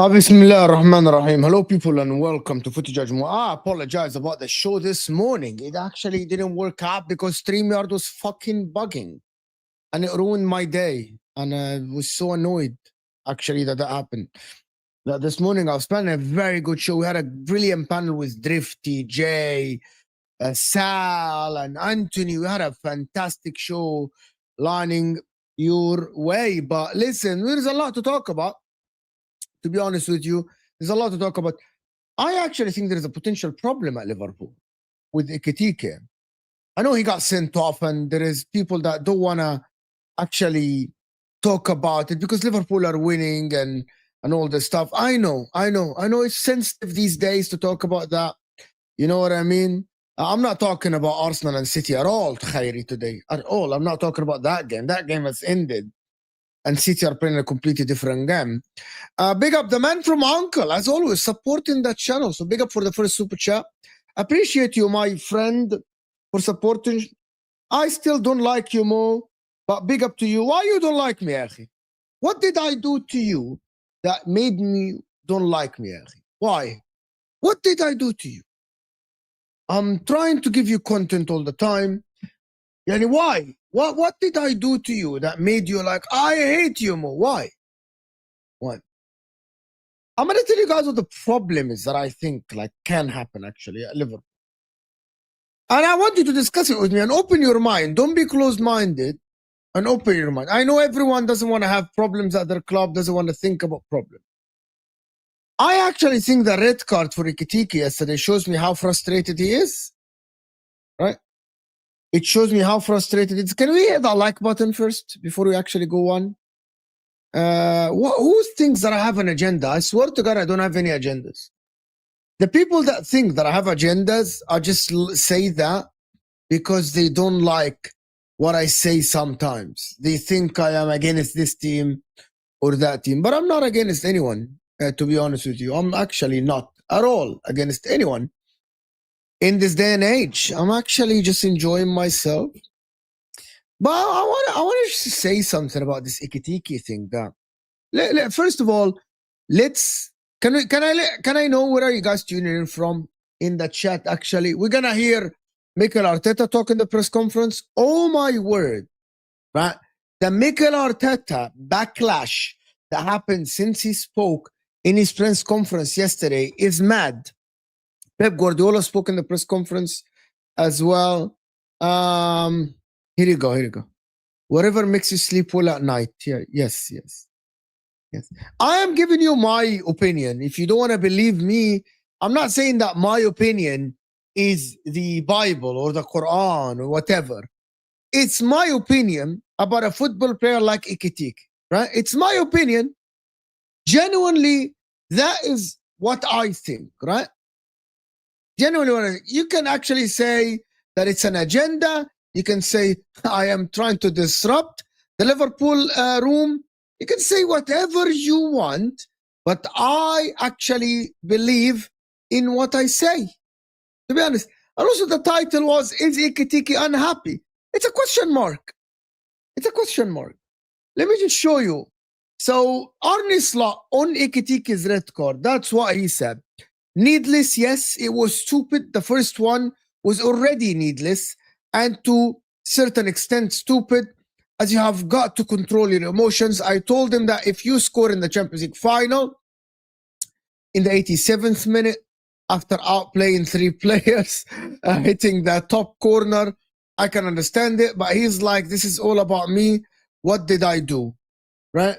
Bismillah ar-Rahman ar-Rahim. Hello, people, and welcome to Footy Judgment. I apologize about the show this morning. It actually didn't work out because StreamYard was fucking bugging and it ruined my day. And I was so annoyed, actually, that happened. That this morning I was planning a very good show. We had a brilliant panel with Drifty, Jay, Sal, and Anthony. We had a fantastic show lining your way. But listen, there's a lot to talk about. To be honest with you, there's a lot to talk about. I actually think there is a potential problem at Liverpool with Ekitike. I know he got sent off, and there is people that don't want to actually talk about it because Liverpool are winning and all this stuff. I know it's sensitive these days to talk about that. You know what I mean? I'm not talking about Arsenal and City at all, Khairi, today. At all. I'm not talking about that game. That game has ended. And City are playing a completely different game. Big up the man from Uncle, as always, supporting that channel. So big up for the first super chat. Appreciate you, my friend, for supporting. I still don't like you, Mo, but big up to you. Why you don't like me, Akhi? What did I do to you that made me don't like me, Akhi? Why? What did I do to you? I'm trying to give you content all the time. Yani, why? What did I do to you that made you like, I hate you more? Why? What? I'm going to tell you guys what the problem is that I think like can happen actually at Liverpool. And I want you to discuss it with me and open your mind. Don't be closed-minded and open your mind. I know everyone doesn't want to have problems at their club, doesn't want to think about problems. I actually think the red card for Ekitike yesterday shows me how frustrated he is. Right? It shows me how frustrated it is. Can we hit the like button first before we actually go on? Who thinks that I have an agenda? I swear to God, I don't have any agendas. The people that think that I have agendas, I just say that because they don't like what I say sometimes. They think I am against this team or that team. But I'm not against anyone, to be honest with you. I'm actually not at all against anyone. In this day and age, I'm actually just enjoying myself. But I want to say something about this Ekitike thing. That first of all, can I know where are you guys tuning in from in the chat? Actually, we're gonna hear Mikel Arteta talk in the press conference. Oh my word, right? The Mikel Arteta backlash that happened since he spoke in his press conference yesterday is mad. Pep Guardiola spoke in the press conference as well. Here you go. Whatever makes you sleep well at night. Yeah, yes. I am giving you my opinion. If you don't want to believe me, I'm not saying that my opinion is the Bible or the Quran or whatever. It's my opinion about a football player like Ekitike, right? It's my opinion. Genuinely, that is what I think, right? Genuinely, you can actually say that it's an agenda. You can say, I am trying to disrupt the Liverpool room. You can say whatever you want, but I actually believe in what I say, to be honest. And also the title was, is Ekitike unhappy? It's a question mark. It's a question mark. Let me just show you. So Arne Slot on Ekitike's red card, that's what he said. Needless, yes, it was stupid. The first one was already needless and to certain extent stupid, as you have got to control your emotions. I told him that if you score in the Champions League final in the 87th minute after outplaying 3 players, hitting the top corner, I can understand it. But he's like, this is all about me. What did I do? Right?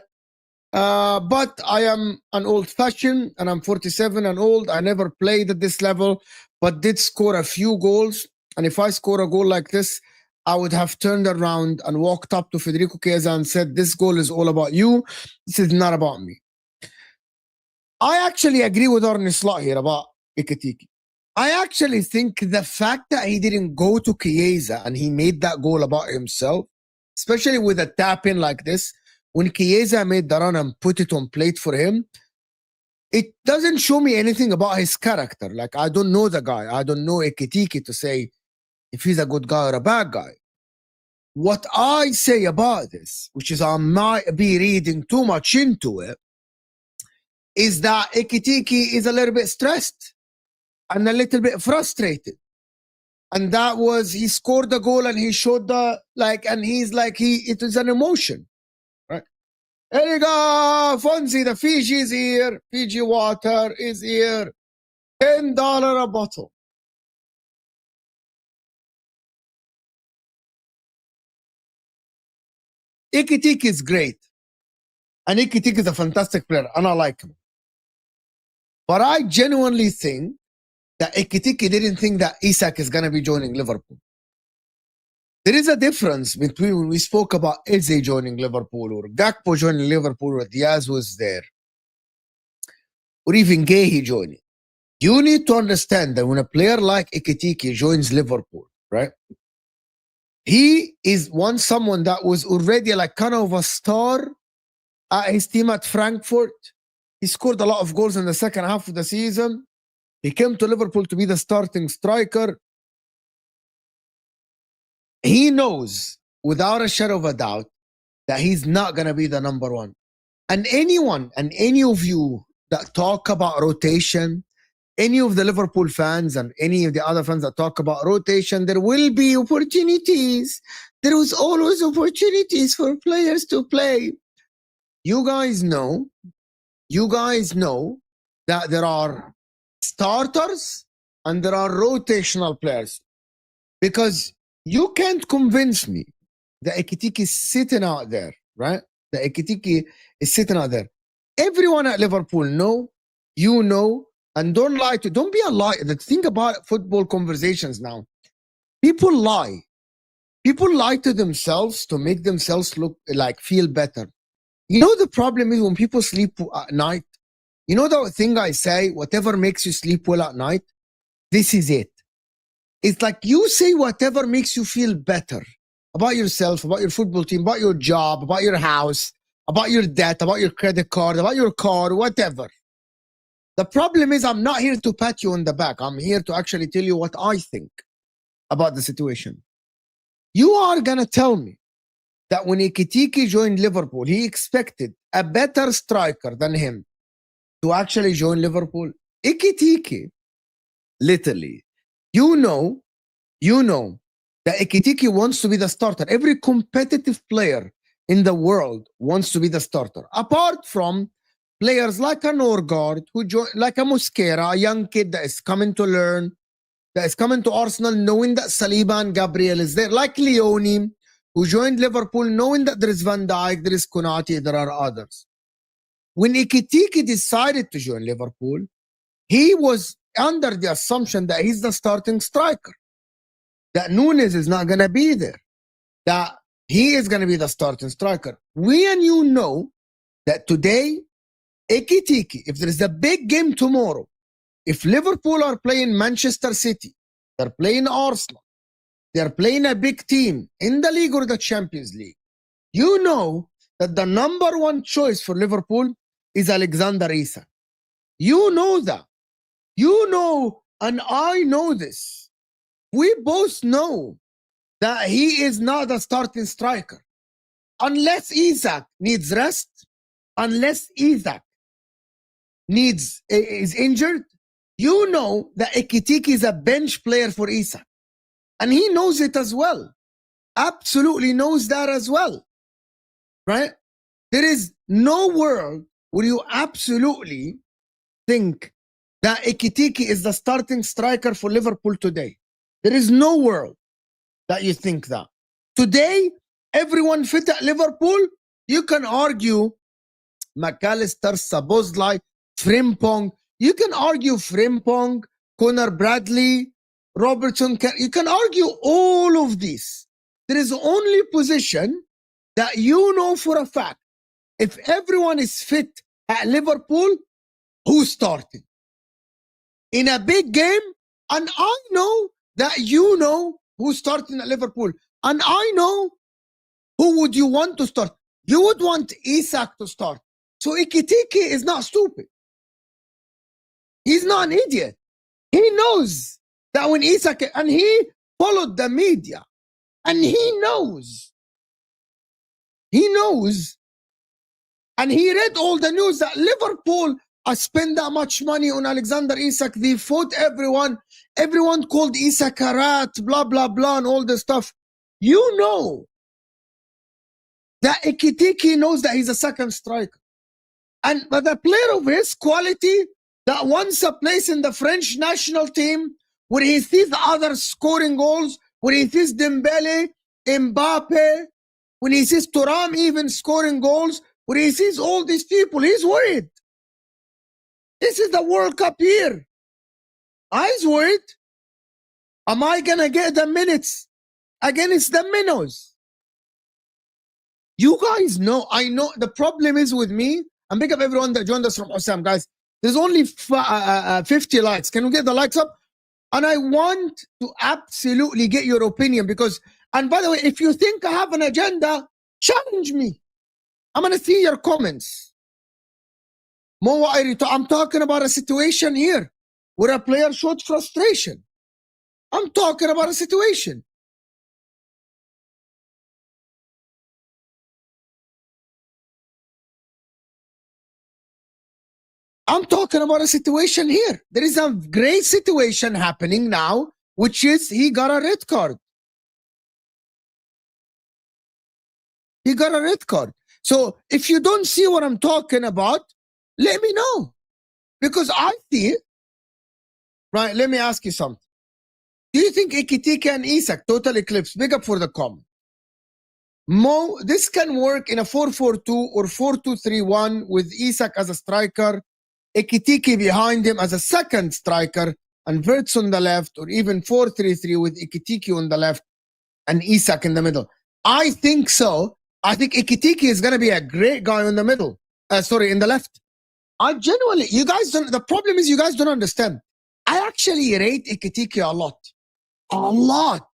But I am an old fashioned and I'm 47 and old. I never played at this level, but did score a few goals. And if I score a goal like this, I would have turned around and walked up to Federico Chiesa and said, this goal is all about you. This is not about me. I actually agree with Arne Slot here about Ekitike. I actually think the fact that he didn't go to Chiesa and he made that goal about himself, especially with a tap in like this, when Chiesa made the run and put it on plate for him, it doesn't show me anything about his character. Like, I don't know the guy. I don't know Ekitike to say if he's a good guy or a bad guy. What I say about this, which is I might be reading too much into it, is that Ekitike is a little bit stressed and a little bit frustrated. And that was, he scored the goal and he showed the, like, and he's like, it is an emotion. Here you go, Fonzie, the Fiji is here. Fiji water is here. $10 a bottle. Ekitike is great. And Ekitike is a fantastic player, and I like him. But I genuinely think that Ekitike didn't think that Isak is going to be joining Liverpool. There is a difference between when we spoke about Eze joining Liverpool or Gakpo joining Liverpool or Diaz was there or even Guehi joining. You need to understand that when a player like Ekitike joins Liverpool, right? He is someone that was already like kind of a star at his team at Frankfurt. He scored a lot of goals in the second half of the season. He came to Liverpool to be the starting striker. He knows without a shadow of a doubt that he's not going to be the number one. And anyone and any of you that talk about rotation, any of the Liverpool fans and any of the other fans that talk about rotation, there will be opportunities. There was always opportunities for players to play. You guys know that there are starters and there are rotational players, because you can't convince me that Ekitike is sitting out there, right? That Ekitike is sitting out there. Everyone at Liverpool know, you know, and don't be a liar. The thing about football conversations now, people lie. People lie to themselves to make themselves look like feel better. You know, the problem is when people sleep at night, you know the thing I say, whatever makes you sleep well at night, this is it. It's like you say whatever makes you feel better about yourself, about your football team, about your job, about your house, about your debt, about your credit card, about your car, whatever. The problem is I'm not here to pat you on the back. I'm here to actually tell you what I think about the situation. You are going to tell me that when Ekitike joined Liverpool, he expected a better striker than him to actually join Liverpool? Ekitike, literally, you know that Ekitike wants to be the starter. Every competitive player in the world wants to be the starter. Apart from players like a Norgard, like a Mosquera, a young kid that is coming to learn, that is coming to Arsenal knowing that Saliba and Gabriel is there, like Leone, who joined Liverpool knowing that there is Van Dijk, there is Konate, there are others. When Ekitike decided to join Liverpool, he was under the assumption that he's the starting striker, that Nunes is not going to be there, that he is going to be the starting striker. We and you know that today, Ekitike, if there is a big game tomorrow, if Liverpool are playing Manchester City, they're playing Arsenal, they're playing a big team in the league or the Champions League, you know that the number one choice for Liverpool is Alexander Isak. You know that. You know, and I know this. We both know that he is not a starting striker. Unless Isak needs rest, unless Isak is injured, you know that Ekitike is a bench player for Isak. And he knows it as well. Absolutely knows that as well. Right? There is no world where you absolutely think that Ekitike is the starting striker for Liverpool today. There is no world that you think that. Today, everyone fit at Liverpool, you can argue McAllister, Szoboszlai, Frimpong. You can argue Frimpong, Conor Bradley, Robertson. You can argue all of these. There is only position that you know for a fact, if everyone is fit at Liverpool, who's starting? In a big game, and I know that you know who's starting at Liverpool. And I know who would you want to start. You would want Isak to start. So Ekitike is not stupid. He's not an idiot. He knows that when Isak, and he followed the media, and he knows, and he read all the news that Liverpool spent that much money on Alexander Isak. They fought everyone. Everyone called Isak a rat, blah, blah, blah, and all this stuff. You know that Ekitike knows that he's a second striker. But a player of his quality that wants a place in the French national team, where he sees others scoring goals, where he sees Dembele, Mbappe, when he sees Thuram even scoring goals, where he sees all these people, he's worried. This is the World Cup year. He's worried. Am I going to get the minutes against the minnows? You guys know, I know the problem is with me. And big up everyone that joined us from Osam, guys. There's only 50 likes. Can we get the likes up? And I want to absolutely get your opinion because, and by the way, if you think I have an agenda, challenge me. I'm going to see your comments. I'm talking about a situation here where a player showed frustration. I'm talking about a situation. I'm talking about a situation here. There is a great situation happening now, which is he got a red card. He got a red card. So if you don't see what I'm talking about, let me know. Because I see it. Right, let me ask you something. Do you think Ekitike and Isak, total eclipse, big up for the comment. Mo, this can work in a 4-4-2 or 4-2-3-1 with Isak as a striker, Ekitike behind him as a second striker, and Wirtz on the left, or even 4-3-3 with Ekitike on the left and Isak in the middle. I think so. I think Ekitike is going to be a great guy in the middle. In the left. I genuinely, you guys don't, the problem is you guys don't understand. I actually rate Ekitike a lot. A lot.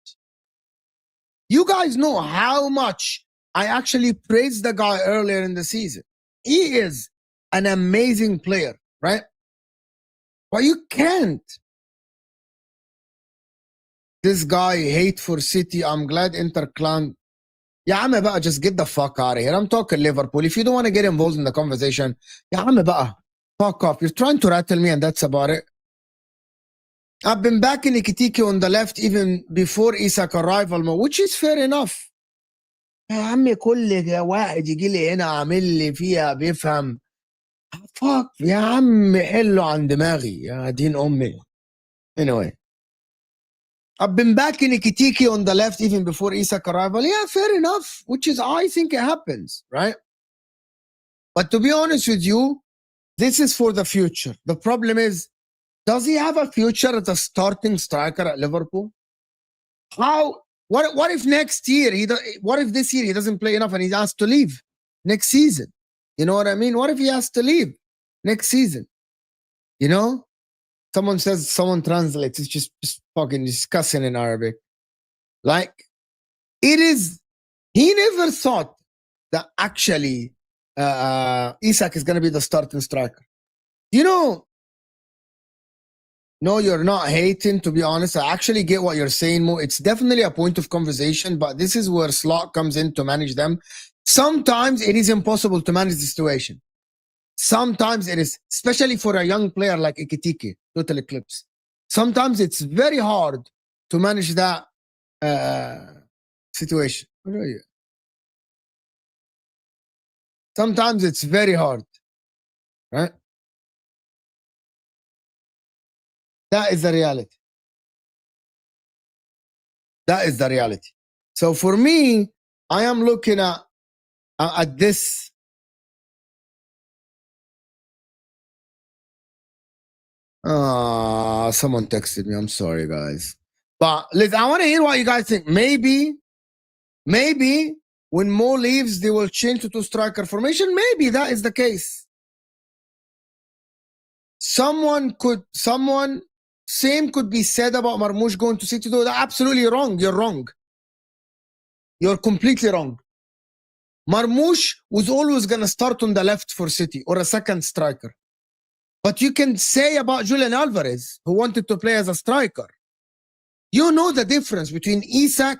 You guys know how much I actually praised the guy earlier in the season. He is an amazing player, right? But you can't. This guy hate for City. I'm glad Inter clan. يا عم بقى, just get the fuck out of here. I'm talking Liverpool. If you don't want to get involved in the conversation, يا عم بقى, fuck off. You're trying to rattle me and that's about it. I've been backing Ekitike on the left even before Isak arrival, which is fair enough. يا عم كل واحد يجي لي هنا عامل لي فيها بيفهم. Fuck, يا عم حلو عن دماغي يا دين أمي. Anyway. I've been backing Ekitike on the left even before Isak arrival. Yeah, fair enough, which is, I think it happens, right? But to be honest with you, this is for the future. The problem is, Does he have a future as a starting striker at Liverpool? How? What if next year what if this year he doesn't play enough and he's asked to leave next season? You know what I mean? What if he has to leave next season? You know? Someone translates, it's just fucking discussing in Arabic. Like, it is, he never thought that actually Isak is going to be the starting striker. You know, no, you're not hating, to be honest. I actually get what you're saying, Mo. It's definitely a point of conversation, but this is where Slot comes in to manage them. Sometimes it is impossible to manage the situation. Sometimes it is, especially for a young player like Ekitike, Total Eclipse. Sometimes it's very hard to manage that situation. Sometimes it's very hard, right? That is the reality. That is the reality. So for me, I am looking at this. Someone texted me. I'm sorry, guys. But listen, I want to hear what you guys think. Maybe when Mo leaves, they will change to two striker formation. Maybe that is the case. Someone same could be said about Marmoush going to City, though. That's absolutely wrong. You're wrong. You're completely wrong. Marmoush was always going to start on the left for City or a second striker. But you can say about Julian Alvarez, who wanted to play as a striker. You know the difference between Isak,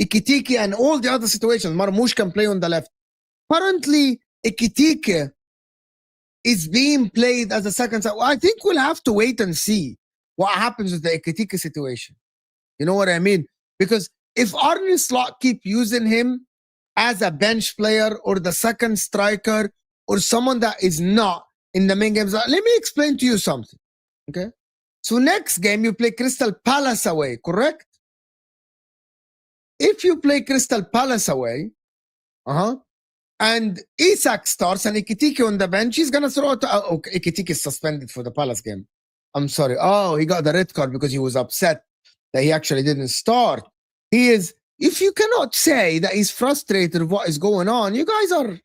Ekitike, and all the other situations. Marmoush can play on the left. Currently, Ekitike is being played as a second side. Well, I think we'll have to wait and see what happens with the Ekitike situation. You know what I mean? Because if Arne Slot keep using him as a bench player or the second striker or someone that is not in the main games, let me explain to you something. Okay? So next game, you play Crystal Palace away, correct? If you play Crystal Palace away, and Isak starts and Ekitike on the bench, he's going to throw it. Okay, Ekitike is suspended for the Palace game. I'm sorry. Oh, he got the red card because he was upset that he actually didn't start. He is, if you cannot say that he's frustrated with what is going on, you guys are,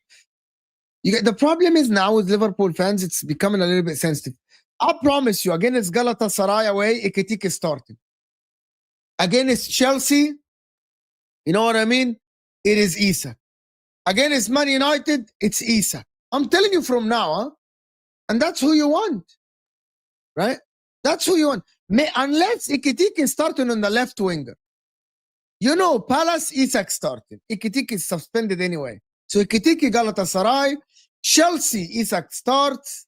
the problem is now with Liverpool fans, it's becoming a little bit sensitive. I promise you, against Galatasaray away, Ekitike is starting. Against Chelsea, you know what I mean? It is Isak. Against Man United, it's Isak. I'm telling you from now, and that's who you want, right? That's who you want. Unless Ekitike is starting on the left winger. You know, Palace, Isak started. Ekitike is suspended anyway. So Ekitike, Galatasaray, Chelsea, Isak starts.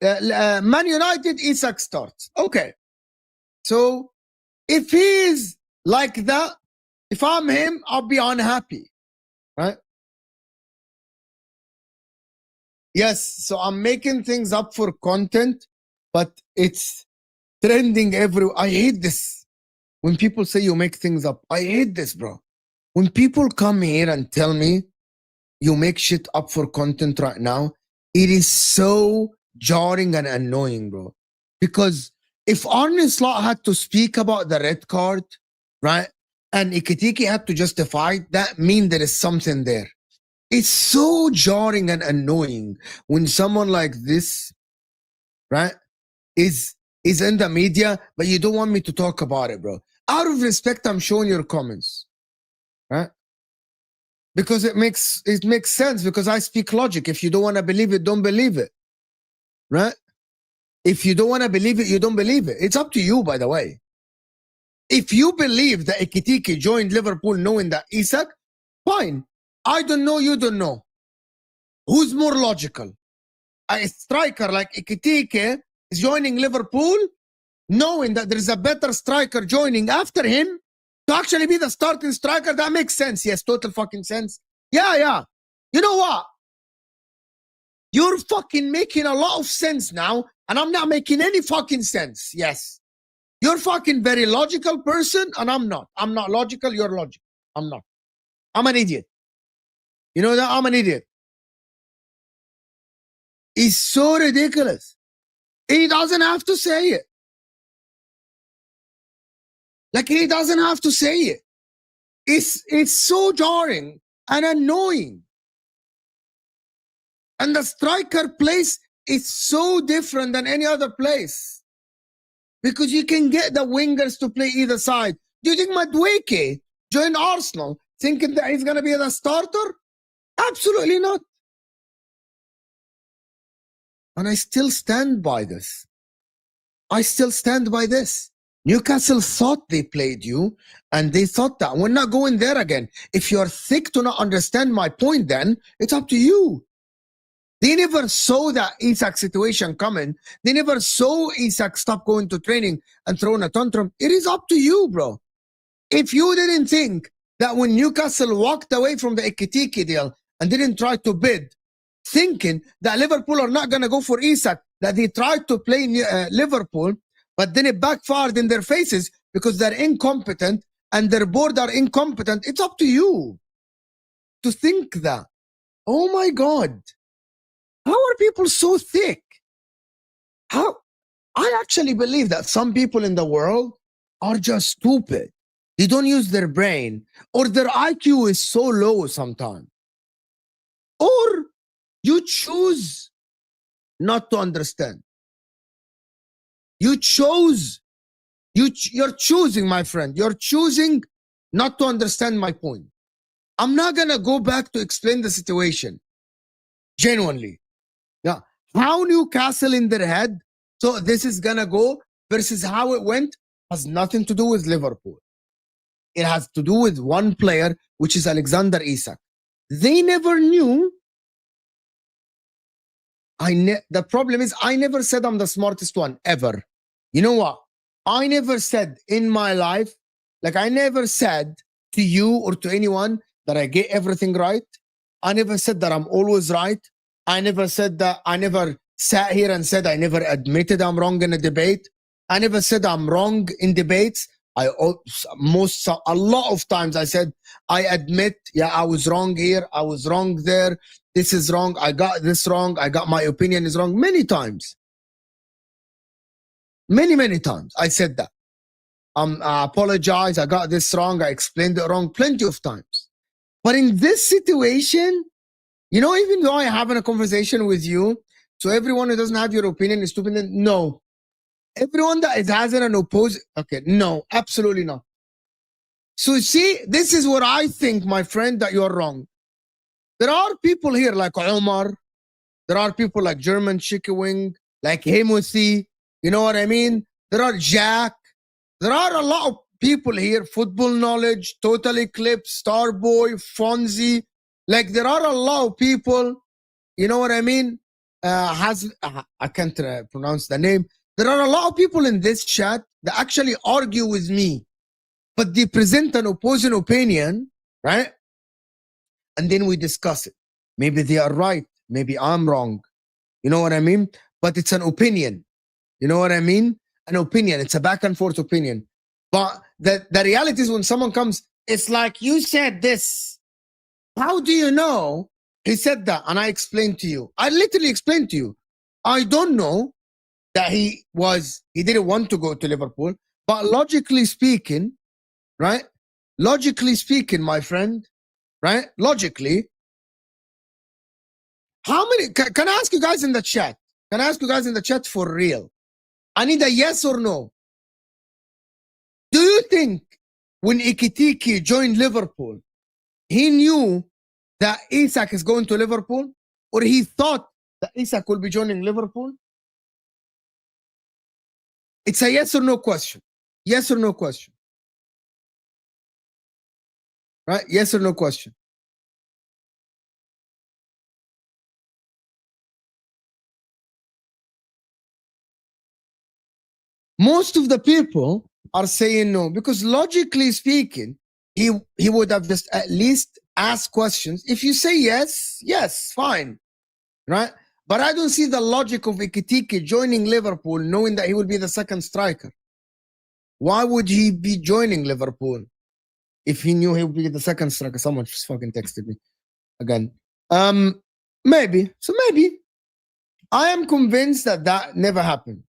Man United, Isak starts. Okay. So if he is like that, if I'm him, I'll be unhappy, right? Yes, so I'm making things up for content, but it's trending everywhere. I hate this. When people say you make things up, I hate this, bro. When people come here and tell me you make shit up for content right now, it is so jarring and annoying, bro. Because if Arne Slot had to speak about the red card, right, and Ekitike had to justify, that means there is something there. It's so jarring and annoying when someone like this, right, is in the media, but you don't want me to talk about it, bro. Out of respect, I'm showing your comments, right? Because it makes sense, because I speak logic. If you don't want to believe it, don't believe it, right? If you don't want to believe it, you don't believe it. It's up to you, by the way. If you believe that Ekitike joined Liverpool knowing that Isak, fine. I don't know, you don't know. Who's more logical? A striker like Ekitike is joining Liverpool knowing that there's a better striker joining after him to actually be the starting striker. That makes sense. Yes, total fucking sense. Yeah. You know what? You're fucking making a lot of sense now, and I'm not making any fucking sense. Yes. You're fucking very logical person, and I'm not. I'm not logical, you're logical. I'm not. I'm an idiot. You know that? I'm an idiot. It's so ridiculous. He doesn't have to say it. Like, he doesn't have to say it. It's so jarring and annoying. And the striker place is so different than any other place. Because you can get the wingers to play either side. Do you think Madueke joined Arsenal thinking that he's going to be the starter? Absolutely not. And I still stand by this. I still stand by this. Newcastle thought they played you, and they thought that. We're not going there again. If you're thick to not understand my point, then it's up to you. They never saw that Isak situation coming. They never saw Isak stop going to training and throwing a tantrum. It is up to you, bro. If you didn't think that when Newcastle walked away from the Ekitike deal and didn't try to bid, thinking that Liverpool are not going to go for Isak, that they tried to play Liverpool, but then it backfired in their faces because they're incompetent and their board are incompetent, it's up to you to think that. Oh my God. How are people so thick? How? I actually believe that some people in the world are just stupid. They don't use their brain, or their IQ is so low sometimes. Or you choose not to understand. You're choosing, my friend. You're choosing not to understand my point. I'm not going to go back to explain the situation. Genuinely. Yeah. How Newcastle in their head, so this is going to go versus how it went, has nothing to do with Liverpool. It has to do with one player, which is Alexander Isak. They never knew. The problem is I never said I'm the smartest one, ever. You know what? I never said in my life, like I never said to you or to anyone that I get everything right. I never said that I'm always right. I never said that. I never sat here and said I never admitted I'm wrong in a debate. I never said I'm wrong in debates. A lot of times I said, I admit, yeah, I was wrong here. I was wrong there. This is wrong. I got this wrong. I got my opinion is wrong. Many times. Many times I said that. I apologize. I got this wrong. I explained it wrong plenty of times. But in this situation, you know, even though I'm having a conversation with you, so everyone who doesn't have your opinion is stupid. No. Everyone that has an opposing, okay, no, absolutely not. So see, this is what I think, my friend, that you're wrong. There are people here like Omar. There are people like German Chicken Wing, like Hemosi. You know what I mean? There are Jack. There are a lot of people here. Football Knowledge, Total Eclipse, Starboy, Fonzie. Like there are a lot of people. You know what I mean? I can't pronounce the name. There are a lot of people in this chat that actually argue with me, but they present an opposing opinion, right? And then we discuss it. Maybe they are right. Maybe I'm wrong. You know what I mean? But it's an opinion. You know what I mean? An opinion. It's a back and forth opinion. But the reality is when someone comes, it's like, you said this. How do you know he said that? And I explained to you. I literally explained to you. I don't know that he didn't want to go to Liverpool. But logically speaking, right? Logically speaking, my friend, right? Logically, how many, can I ask you guys in the chat? Can I ask you guys in the chat for real? I need a yes or no. Do you think when Ekitike joined Liverpool, he knew that Isak is going to Liverpool? Or he thought that Isak will be joining Liverpool? It's a yes or no question. Yes or no question. Right? Yes or no question. Most of the people are saying no, because logically speaking, he would have just at least asked questions. If you say yes, fine, right? But I don't see the logic of Ekitike joining Liverpool knowing that he will be the second striker. Why would he be joining Liverpool if he knew he would be the second striker? Someone just fucking texted me again. Maybe. So maybe. I am convinced that that never happened.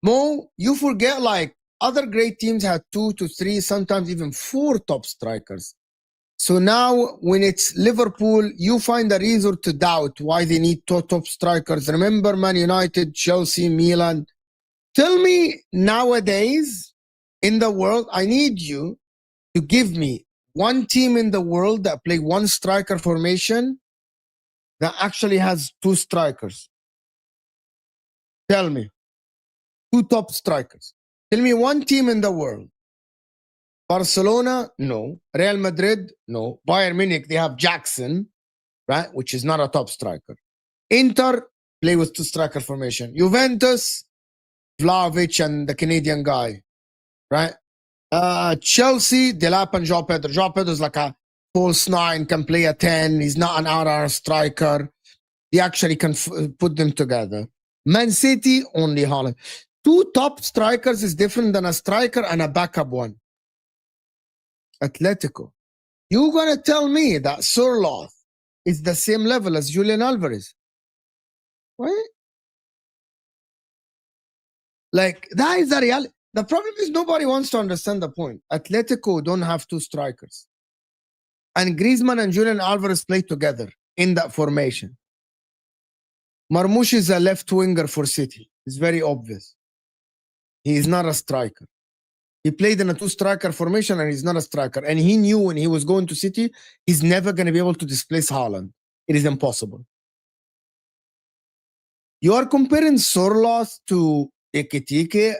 Mo, you forget like other great teams had 2 to 3, sometimes even 4 top strikers. So now when it's Liverpool, you find a reason to doubt why they need 2 top strikers. Remember Man United, Chelsea, Milan. Tell me nowadays in the world, I need you to give me one team in the world that play one striker formation that actually has 2 strikers. Tell me. 2 top strikers. Tell me one team in the world. Barcelona, no. Real Madrid, no. Bayern Munich, they have Jackson, right? Which is not a top striker. Inter, play with 2 striker formation. Juventus, Vlahovic and the Canadian guy, right? Chelsea, Delap and João Pedro. João Pedro is like a false 9, can play a 10. He's not an RR striker. He actually can put them together. Man City, only Holland. 2 top strikers is different than a striker and a backup one. Atletico. You're going to tell me that Surloth is the same level as Julian Alvarez? Right? Like, that is the reality. The problem is nobody wants to understand the point. Atletico don't have 2 strikers. And Griezmann and Julian Alvarez play together in that formation. Marmoush is a left winger for City. It's very obvious. He is not a striker. He played in a 2 striker formation and he's not a striker. And he knew when he was going to City, he's never going to be able to displace Haaland. It is impossible. You are comparing Sorloth to Ekitike.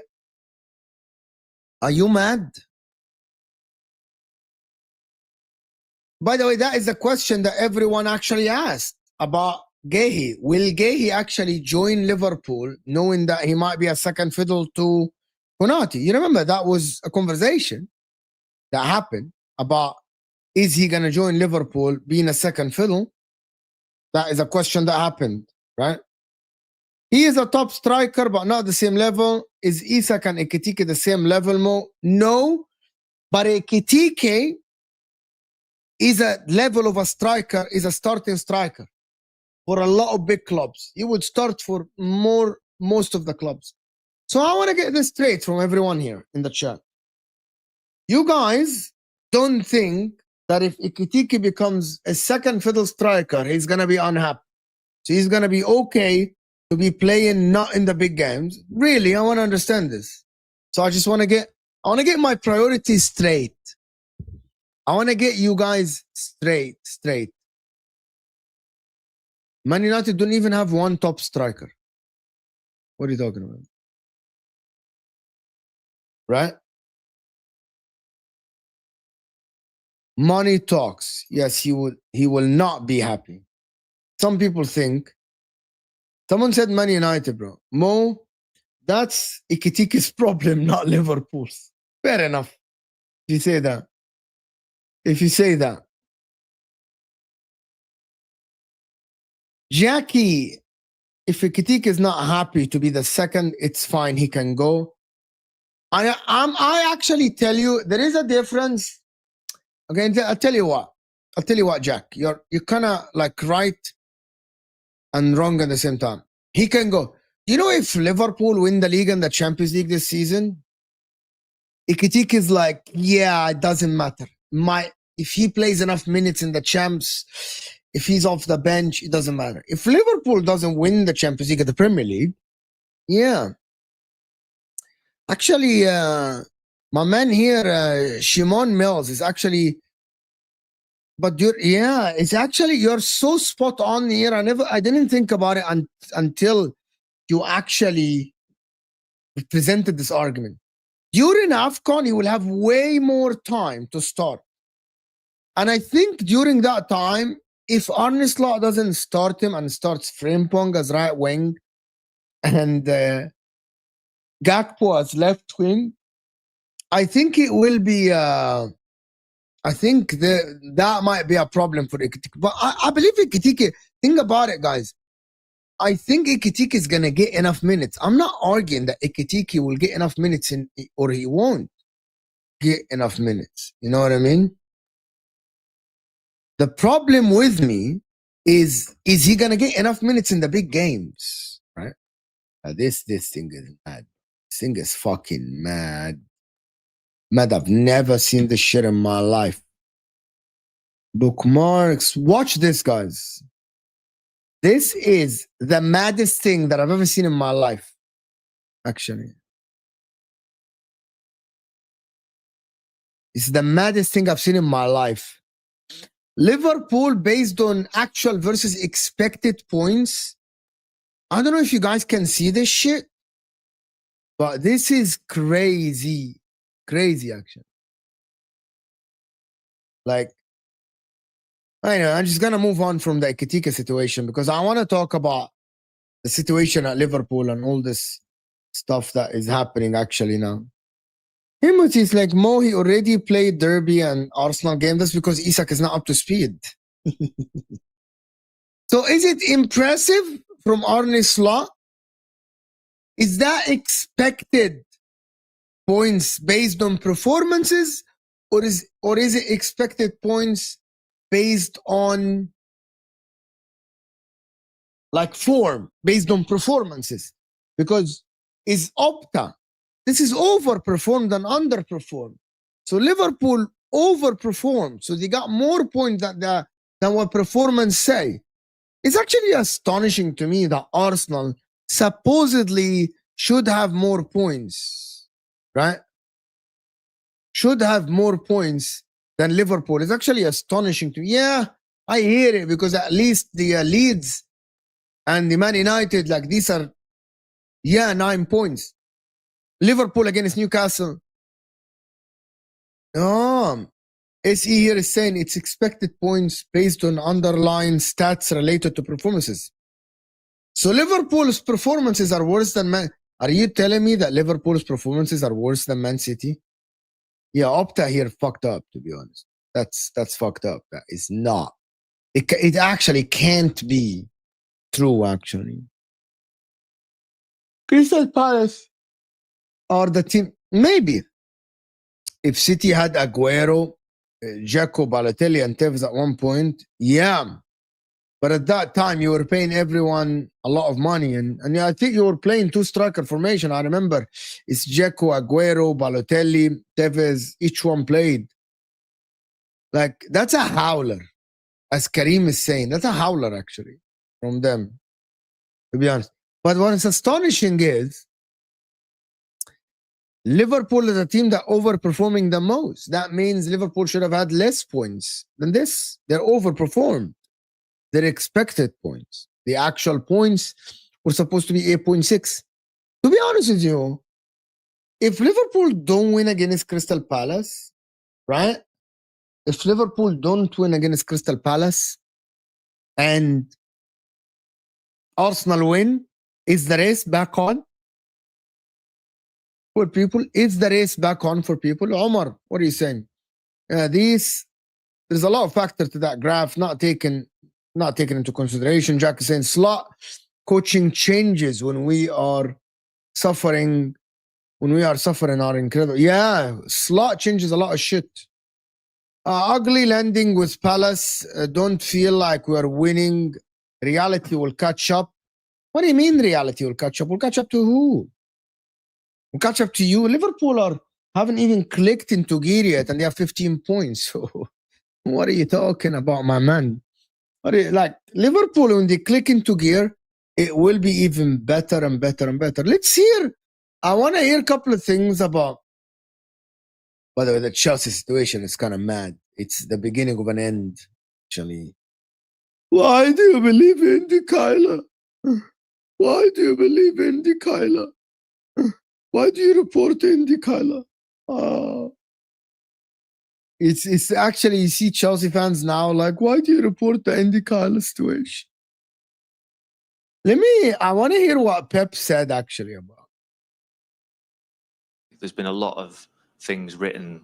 Are you mad? By the way, that is a question that everyone actually asked about Gehi. Will Gehi actually join Liverpool knowing that he might be a second fiddle to Konate? You remember that was a conversation that happened about, is he going to join Liverpool being a second fiddle? That is a question that happened, right? He is a top striker, but not the same level. Is Isak and Ekitike the same level, Mo? No, but Ekitike is a level of a striker, is a starting striker for a lot of big clubs. He would start for most of the clubs. So I want to get this straight from everyone here in the chat. You guys don't think that if Ekitike becomes a second fiddle striker, he's going to be unhappy. So he's going to be okay to be playing not in the big games. Really, I want to understand this. So I just want to get my priorities straight. I want to get you guys straight. Man United don't even have 1 top striker. What are you talking about? Right? Money talks. Yes, he will not be happy. Some people think. Someone said Man United, bro. Mo, that's Ekitike's problem, not Liverpool's. Fair enough. If you say that. Jackie, if Ekitike is not happy to be the second, it's fine. He can go. I actually tell you, there is a difference. Okay, I'll tell you what, Jack. You're kind of like right and wrong at the same time. He can go. You know, if Liverpool win the league and the Champions League this season, Ekitike is like, yeah, it doesn't matter. If he plays enough minutes in the champs, if he's off the bench, it doesn't matter. If Liverpool doesn't win the Champions League at the Premier League, yeah. Actually, my man here, Shimon Mills, is actually, but it's actually, you're so spot on here. I didn't think about it until you actually presented this argument. During AFCON, he will have way more time to start. And I think during that time, if Arne Slot doesn't start him and starts Frimpong as right wing and Gakpo as left wing, I think it will be, I think that might be a problem for Ekitike. But I believe Ekitike, think about it, guys. I think Ekitike is going to get enough minutes. I'm not arguing that Ekitike will get enough minutes or he won't get enough minutes. You know what I mean? The problem with me is he gonna get enough minutes in the big games, right? This thing is mad. This thing is fucking mad. Mad, I've never seen this shit in my life. Bookmarks. Watch this, guys. This is the maddest thing that I've ever seen in my life, actually. It's the maddest thing I've seen in my life. Liverpool, based on actual versus expected points. I don't know if you guys can see this shit, but this is crazy. Crazy, actually. Like, I know, I'm just going to move on from the Ekitike situation because I want to talk about the situation at Liverpool and all this stuff that is happening actually now. Timothy's like, Mo, he already played Derby and Arsenal game. That's because Isak is not up to speed. So is it impressive from Arne Slot? Is that expected points based on performances, or is it expected points based on like form, based on performances? Because is Opta, this is overperformed and underperformed. So Liverpool overperformed, so they got more points than what performance say. It's actually astonishing to me that Arsenal supposedly should have more points, right? Should have more points than Liverpool. It's actually astonishing to me. Yeah, I hear it because at least the Leeds and the Man United, like these are, 9 points. Liverpool against Newcastle. SE here is saying it's expected points based on underlying stats related to performances. So Liverpool's performances are worse than Man. Are you telling me that Liverpool's performances are worse than Man City? Yeah, Opta here fucked up, to be honest. That's fucked up. That is not. It actually can't be true, actually. Crystal Palace are the team. Maybe. If City had Aguero, Dzeko, Balotelli, and Tevez at one point, yeah. But at that time, you were paying everyone a lot of money. And I think you were playing 2-striker formation. I remember it's Dzeko, Aguero, Balotelli, Tevez, each one played. Like, that's a howler, as Karim is saying. That's a howler, actually, from them, to be honest. But what is astonishing is Liverpool is a team that overperforming the most. That means Liverpool should have had less points than this. They're overperformed. Their expected points. The actual points were supposed to be 8.6. To be honest with you, if Liverpool don't win against Crystal Palace, right? If Liverpool don't win against Crystal Palace and Arsenal win, is the race back on for people? Is the race back on for people? Omar, what are you saying? There's a lot of factor to that graph not taken into consideration. Jack is saying Slot coaching changes when we are suffering are incredible. Yeah, Slot changes a lot of shit. Ugly landing with Palace. Don't feel like we're winning. Reality will catch up. What do you mean reality will catch up? Will catch up to who? Will catch up to you. Liverpool haven't even clicked into gear yet and they have 15 points. So what are you talking about, my man? Like Liverpool, when they click into gear, it will be even better and better and better. Let's hear. I want to hear a couple of things about. By the way, the Chelsea situation is kind of mad. It's the beginning of an end, actually. Why do you believe in the Kyler? Why do you believe in the Kyler? Why do you report in the Kyler? It's actually, you see Chelsea fans now like, why do you report the Andy Kyler situation? I want to hear what Pep said actually about. There's been a lot of things written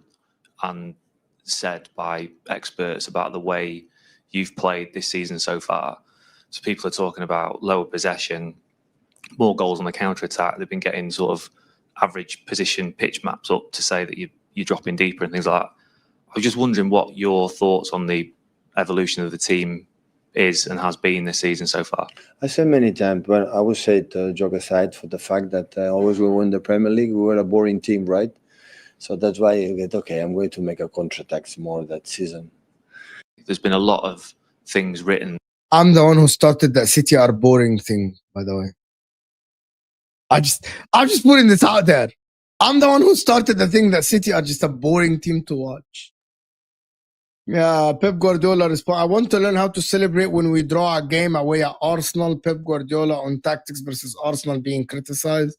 and said by experts about the way you've played this season so far. So people are talking about lower possession, more goals on the counter-attack. They've been getting sort of average position pitch maps up to say that you're dropping deeper and things like that. I was just wondering what your thoughts on the evolution of the team is and has been this season so far? I said many times, but I would say it, joke aside, for the fact that always we win the Premier League, we were a boring team, right? So that's why you get, okay, I'm going to make a counterattack more that season. There's been a lot of things written. I'm the one who started that City are boring thing, by the way. I'm just putting this out there. I'm the one who started the thing that City are just a boring team to watch. Yeah, Pep Guardiola response. I want to learn how to celebrate when we draw a game away at Arsenal. Pep Guardiola on tactics versus Arsenal being criticized.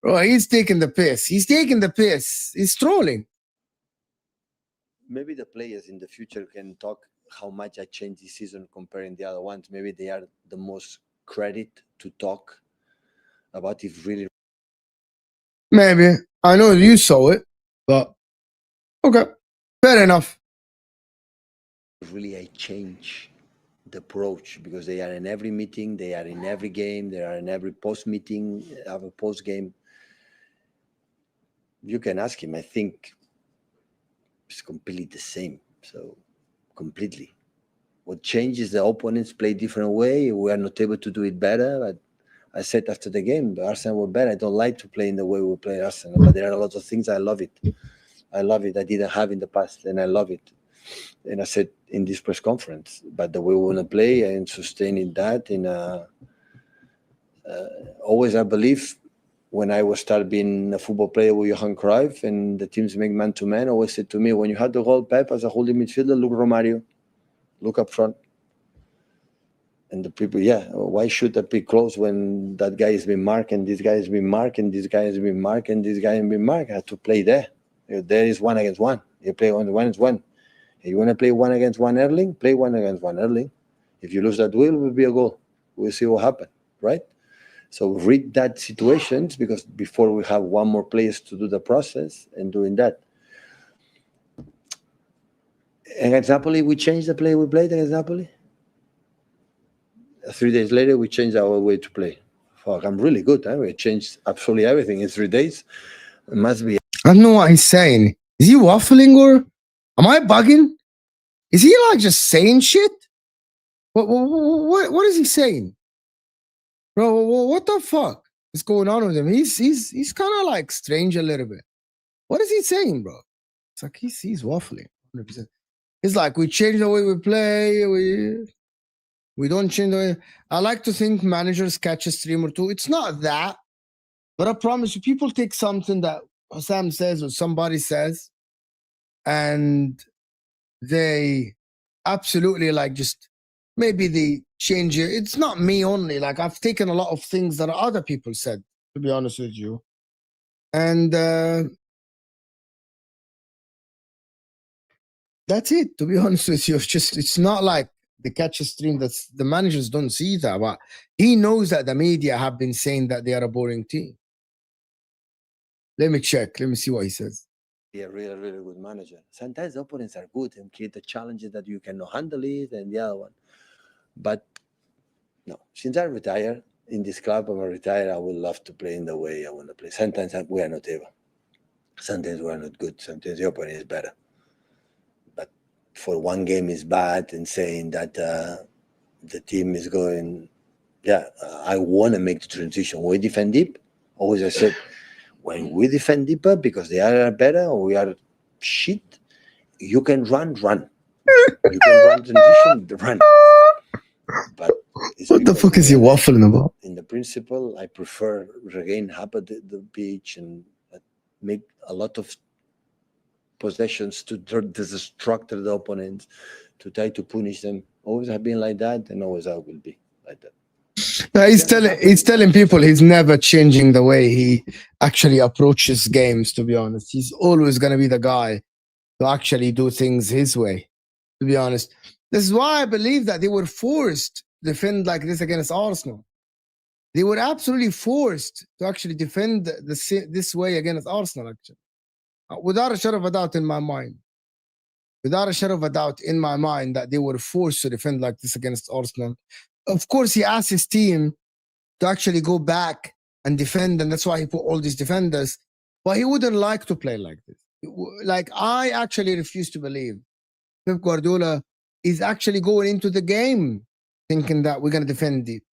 Bro, he's taking the piss. He's taking the piss. He's trolling. Maybe the players in the future can talk how much I changed this season comparing the other ones. Maybe they are the most credit to talk about if really. Maybe. I know you saw it, but okay. Fair enough. Really, I change the approach because they are in every meeting, they are in every game, they are in every post meeting, have a post game. You can ask him. I think it's completely the same. So completely. What changes, the opponents play different way. We are not able to do it better. But I said after the game, Arsenal were better. I don't like to play in the way we play Arsenal, but there are a lot of things I love it. I love it. I didn't have in the past, and I love it. And I said in this press conference, but the way we want to play and sustaining that in always I believe when I was start being a football player with Johan Cruyff and the teams make man-to-man, always said to me, when you had the goal, Pep, as a holding midfielder, look Romario, look up front. And the people, why should I be close when that guy has been marked and this guy has been marked and this guy has been marked and this guy has been marked? I have to play there. There is 1 against 1. You play on 1 against 1. If you want to play 1 against 1 Erling, play 1 against 1 Erling. If you lose that will, it will be a goal. We'll see what happens, right? So read that situations because before we have one more players to do the process and doing that. Against Napoli, we changed the play we played against Napoli. 3 days later, we changed our way to play. Fuck, I'm really good. Huh? We changed absolutely everything in 3 days. It must be. I don't know what he's saying. Is he waffling or am I bugging? Is he like just saying shit? What is he saying? Bro, what the fuck is going on with him? He's kind of like strange a little bit. What is he saying, bro? It's like he's waffling 100%. It's like we change the way we play. We don't change the way. I like to think managers catch a stream or two. It's not that, but I promise you, people take something that Sam says or somebody says, and they absolutely like just maybe they change it. It's not me only. Like I've taken a lot of things that other people said, to be honest with you. And that's it, to be honest with you. It's not like the catch a stream that's the managers don't see that, but he knows that the media have been saying that they are a boring team. Let me check. Let me see what he says. Be a really, really good manager. Sometimes the opponents are good and create the challenges that you cannot handle it and the other one. But no, since I retired in this club, I'm retired, I would love to play in the way I want to play. Sometimes we are not able. Sometimes we are not good. Sometimes the opponent is better. But for one game is bad and saying that the team is going, I want to make the transition. We defend deep. Always I said, when we defend deeper because they are better or we are shit, you can run. You can run transition, run. But what the fuck is he waffling about? In the principle, I prefer regain half of the pitch and make a lot of possessions to destruct the opponents, to try to punish them. Always have been like that, and always I will be like that. No, he's telling people he's never changing the way he actually approaches games, to be honest. He's always going to be the guy to actually do things his way, to be honest. This is why I believe that they were forced to defend like this against Arsenal. They were absolutely forced to actually defend this way against Arsenal, actually. Without a shadow of a doubt in my mind. Without a shadow of a doubt in my mind that they were forced to defend like this against Arsenal. Of course, he asked his team to actually go back and defend, and that's why he put all these defenders. But he wouldn't like to play like this. Like, I actually refuse to believe Pep Guardiola is actually going into the game thinking that we're going to defend deep,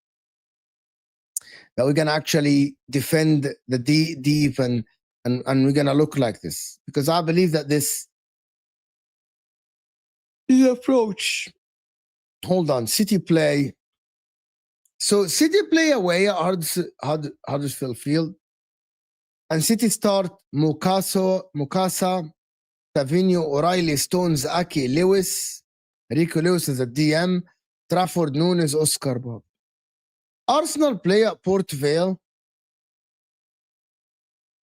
that we're going to actually defend the deep and we're going to look like this. Because I believe that this is approach. Hold on, City play. So City play away at Huddersfield Field. And City start Mukasa, Tavinho, O'Reilly, Stones, Aki, Lewis. Rico Lewis is a DM. Trafford, Nunes, Oscar Bob. Arsenal play at Port Vale.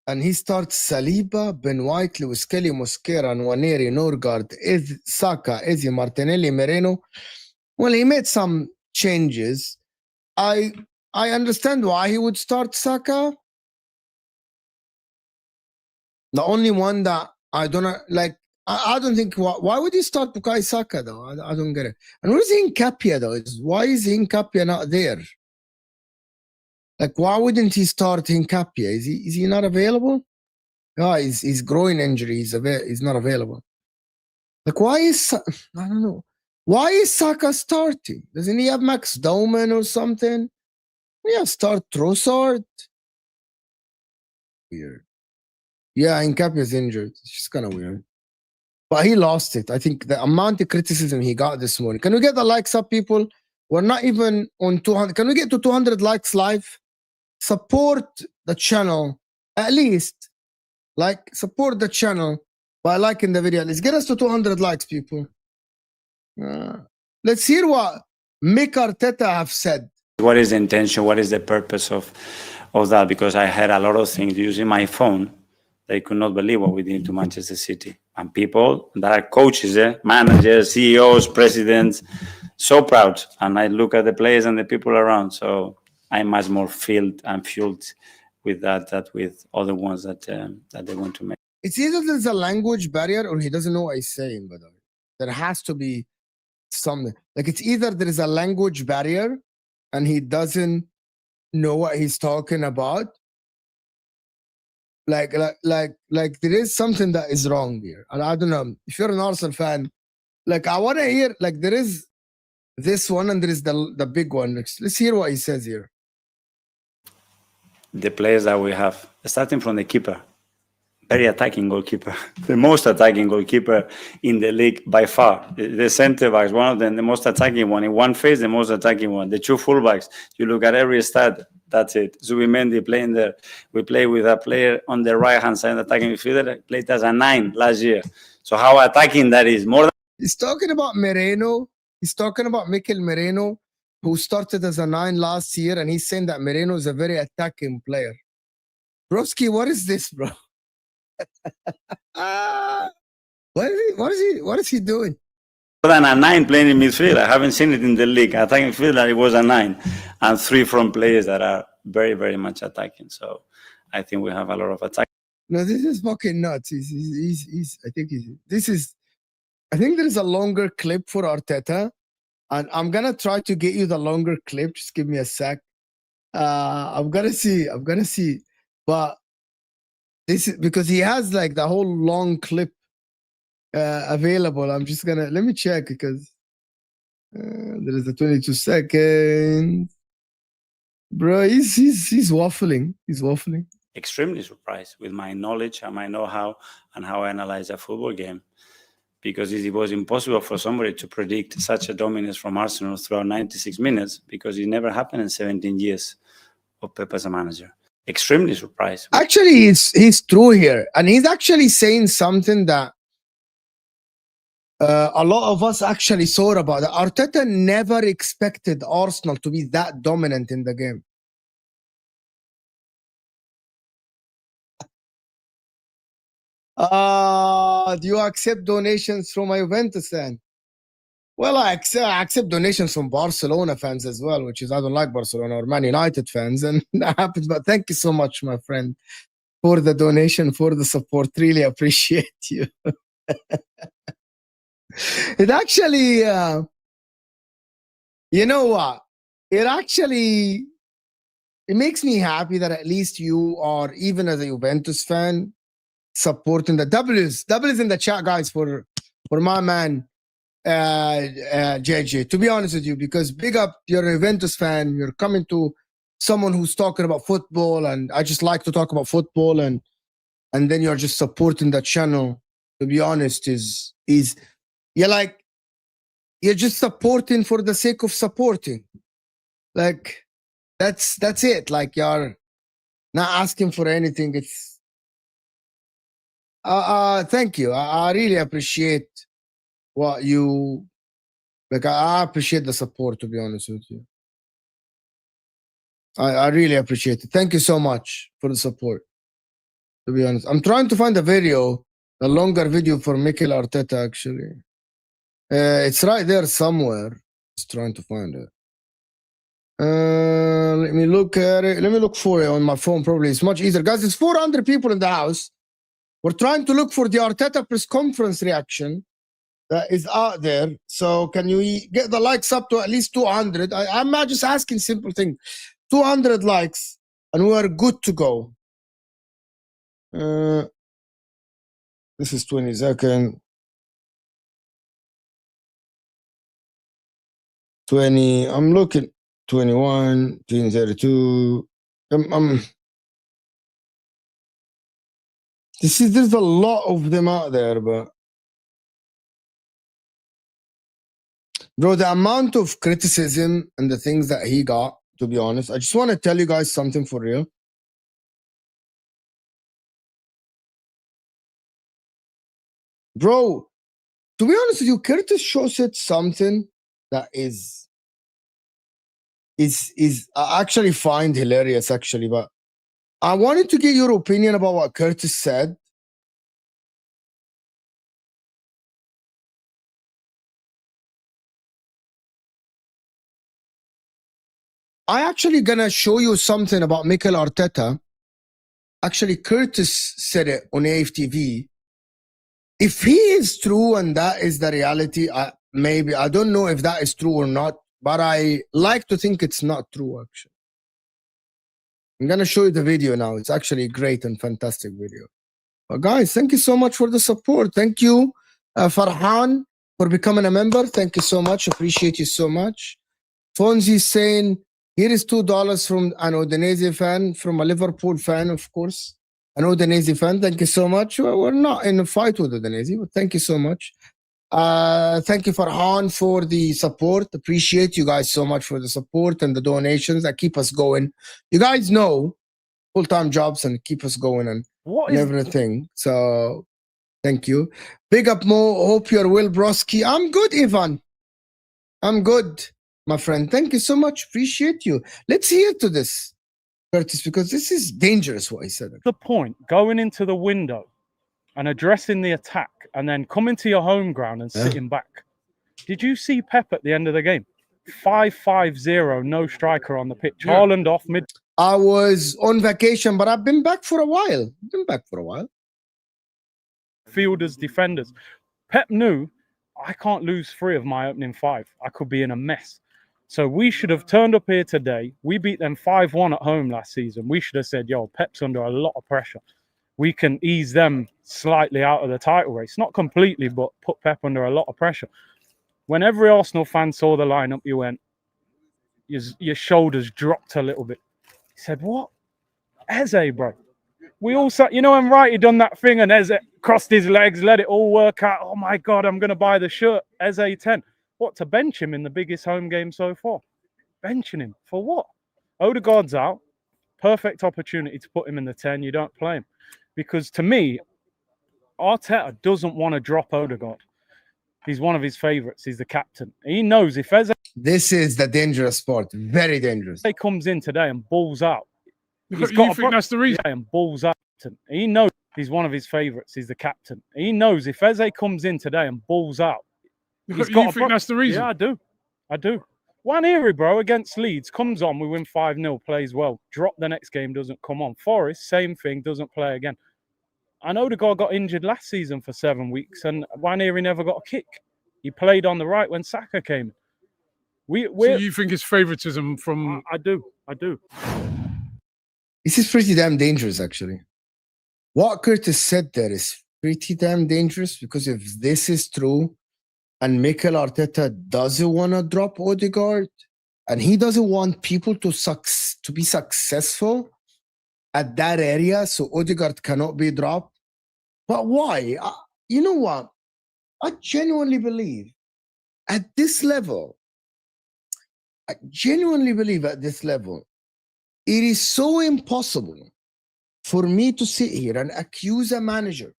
And he starts Saliba, Ben White, Lewis Kelly, Mosquera, Nwaneri, Norgard, Saka, Eze, Martinelli, Moreno. Well, he made some changes. I understand why he would start Saka. The only one that I don't like, I don't think, why would he start Bukayo Saka though? I don't get it. And where's Nkapia though? Why is Nkapia not there? Like, why wouldn't he start Nkapia? Is he not available? Oh, he's groin injury. He's not available. Like, why is, I don't know. Why is Saka starting? Doesn't he have Max Doman or something? Yeah, start Trossard. Weird. Yeah, Nkapia is injured. It's just kind of weird. But he lost it. I think the amount of criticism he got this morning. Can we get the likes up, people? We're not even on 200. Can we get to 200 likes live? Support the channel. At least, like, support the channel by liking the video. Let's get us to 200 likes, people. Let's hear what Mikel Arteta have said. What is the intention? What is the purpose of that? Because I had a lot of things using my phone. They could not believe what we did to Manchester City. And people that are coaches, managers, CEOs, presidents, so proud. And I look at the players and the people around. So I'm much more filled and fueled with that with other ones that they want to make. It's either there's a language barrier or he doesn't know what he's saying, by the way. There has to be something. Like, it's either there is a language barrier and he doesn't know what he's talking about. Like there is something that is wrong here. And I don't know. If you're an Arsenal fan, like, I want to hear, like, there is this one and there is the big one. Let's hear what he says here. The players that we have, starting from the keeper, very attacking goalkeeper, the most attacking goalkeeper in the league by far. The center backs, one of them, the most attacking one. In one phase, the most attacking one. The two fullbacks, you look at every stat, that's it. Zubimendi playing there. We play with a player on the right-hand side, attacking midfielder, played as a 9 last year. So how attacking that is. More than He's talking about Moreno. He's talking about Mikel Moreno, who started as a 9 last year, and he's saying that Moreno is a very attacking player. Broski, what is this, bro? What is he doing? more than a 9 playing in midfield. I haven't seen it in the league. Attacking midfield, it was a 9. And 3 from players that are very, very much attacking. So I think we have a lot of attack. No, this is fucking nuts. I think there is a longer clip for Arteta. And I'm going to try to get you the longer clip. Just give me a sec. I'm going to see. But this is because he has like the whole long clip available. I'm just going to, let me check because there is a 22 seconds. Bro, he's waffling. He's waffling. Extremely surprised with my knowledge and my know-how and how I analyze a football game. Because it was impossible for somebody to predict such a dominance from Arsenal throughout 96 minutes because it never happened in 17 years of Pep as a manager. Extremely surprised. Actually, he's true here. And he's actually saying something that a lot of us actually saw about it. Arteta never expected Arsenal to be that dominant in the game. Do you accept donations from my Juventus fan? Well, I accept donations from Barcelona fans as well, which is I don't like Barcelona or Man United fans, and that happens. But thank you so much, my friend, for the donation, for the support. Really appreciate you. It actually, you know what? It makes me happy that at least you are, even as a Juventus fan, supporting the W's in the chat, guys, for my man JJ, to be honest with you, because big up, you're a Juventus fan, you're coming to someone who's talking about football, and I just like to talk about football, and then you're just supporting that channel. To be honest, is you're just supporting for the sake of supporting. Like that's it. Like you're not asking for anything. It's thank you. I really appreciate what you like. I appreciate the support, to be honest with you. I really appreciate it. Thank you so much for the support. To be honest, I'm trying to find a video, a longer video for Mikel Arteta. Actually, it's right there somewhere. Just trying to find it. Let me look at it. Let me look for it on my phone. Probably it's much easier, guys. There's 400 people in the house. We're trying to look for the Arteta press conference reaction that is out there. So can you get the likes up to at least 200? I'm not just asking simple thing. 200 likes and we are good to go. This is 20 seconds. 20. I'm looking. 21, 32. There's a lot of them out there, but bro, the amount of criticism and the things that he got, to be honest, I just want to tell you guys something for real. Bro, to be honest with you, Curtis Shaw said something that is I actually find hilarious, actually, but I wanted to get your opinion about what Curtis said. I actually gonna show you something about Mikel Arteta. Actually, Curtis said it on AFTV. If he is true and that is the reality, maybe, I don't know if that is true or not, but I like to think it's not true, actually. I'm gonna show you the video now. It's actually a great and fantastic video. But guys, thank you so much for the support. Thank you, Farhan, for becoming a member. Thank you so much. Appreciate you so much. Fonzie is saying, here is $2 from an Udinese fan, from a Liverpool fan, of course. An Udinese fan. Thank you so much. We're not in a fight with Udinese, but thank you so much. Thank you, Farhan, for the support. Appreciate you guys so much for the support and the donations that keep us going. You guys know full-time jobs and keep us going and everything. So thank you. Big up, Mo. Hope you're well, broski. I'm good, Ivan. I'm good, my friend. Thank you so much. Appreciate you. Let's hear to this, Curtis, because this is dangerous what he said. The point, going into the window and addressing the attack and then coming to your home ground and sitting back. Did you see Pep at the end of the game? 5-5-0, no striker on the pitch. Yeah. Haaland off mid. I was on vacation, but I've been back for a while. Fielders, defenders. Pep knew I can't lose 3 of my opening 5. I could be in a mess. So we should have turned up here today. We beat them 5-1 at home last season. We should have said, yo, Pep's under a lot of pressure. We can ease them slightly out of the title race. Not completely, but put Pep under a lot of pressure. When every Arsenal fan saw the lineup, you went, your shoulders dropped a little bit. He said, what? Eze, bro. We all sat, you know, and right, he done that thing and Eze crossed his legs, let it all work out. Oh my God, I'm going to buy the shirt. Eze 10. What, to bench him in the biggest home game so far? Benching him for what? Odegaard's out. Perfect opportunity to put him in the 10. You don't play him. Because to me, Arteta doesn't want to drop Odegaard. He's one of his favourites. He's the captain. He knows if Eze... This is the dangerous part. Very dangerous. He comes in today and balls out. You think that's the reason? And balls out. He knows he's one of his favourites. He's the captain. He knows if Eze comes in today and balls out. You think that's the reason? Yeah, I do. Nwaneri, bro, against Leeds, comes on, we win 5-0, plays well. Drop the next game, doesn't come on. Forest, same thing, doesn't play again. I know the guy got injured last season for 7 weeks, and Nwaneri never got a kick. He played on the right when Saka came. So you think it's favouritism from... I do. This is pretty damn dangerous, actually. What Curtis said there is pretty damn dangerous, because if this is true, and Mikel Arteta doesn't want to drop Odegaard, and he doesn't want people to be successful at that area, so Odegaard cannot be dropped. But why? You know what? I genuinely believe at this level, it is so impossible for me to sit here and accuse a manager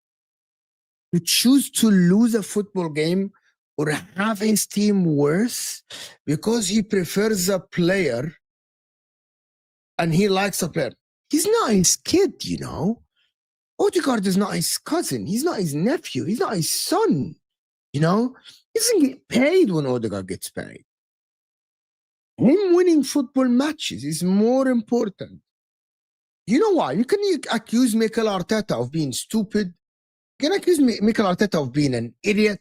who choose to lose a football game or have his team worse because he prefers a player and he likes a player. He's not his kid, you know. Odegaard is not his cousin. He's not his nephew. He's not his son, you know. He doesn't get paid when Odegaard gets paid. Him winning football matches is more important. You know why? You can accuse Mikel Arteta of being stupid. You can accuse Mikel Arteta of being an idiot.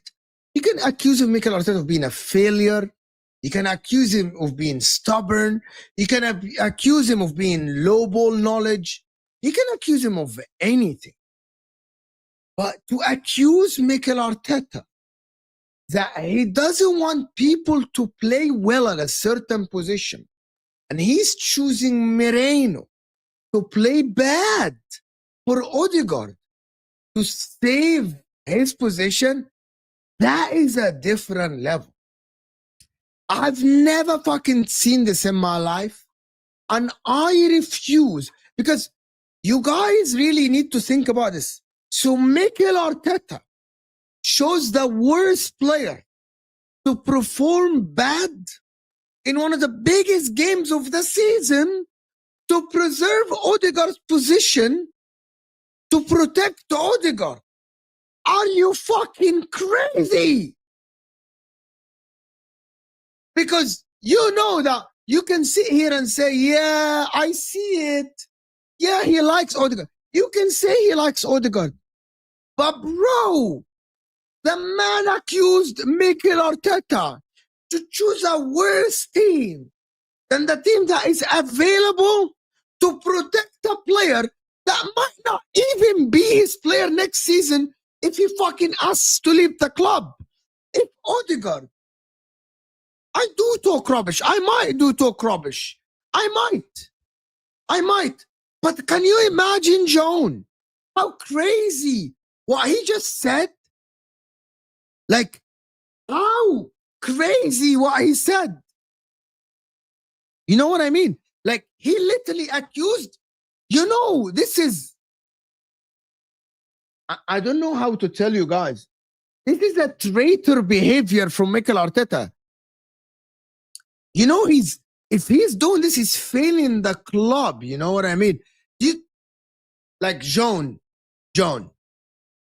You can accuse Mikel Arteta of being a failure. You can accuse him of being stubborn. You can accuse him of being low ball knowledge. You can accuse him of anything. But to accuse Mikel Arteta that he doesn't want people to play well at a certain position, and he's choosing Moreno to play bad for Odegaard to save his position, that is a different level. I've never fucking seen this in my life, and I refuse, because you guys really need to think about this. So Mikel Arteta chose the worst player to perform bad in one of the biggest games of the season to preserve Odegaard's position, to protect Odegaard. Are you fucking crazy? Because you know that you can sit here and say, yeah, I see it. Yeah, he likes Odegaard. You can say he likes Odegaard. But bro, the man accused Mikel Arteta to choose a worse team than the team that is available to protect a player that might not even be his player next season if he fucking asks to leave the club. If Odegaard, I do talk rubbish. I might do talk rubbish. I might. But can you imagine, Joan, how crazy what he just said? Like, how crazy what he said. You know what I mean? Like, he literally accused, you know, this is, I don't know how to tell you guys. This is a traitor behavior from Mikel Arteta. You know, if he's doing this, he's failing the club. You know what I mean? Like, John,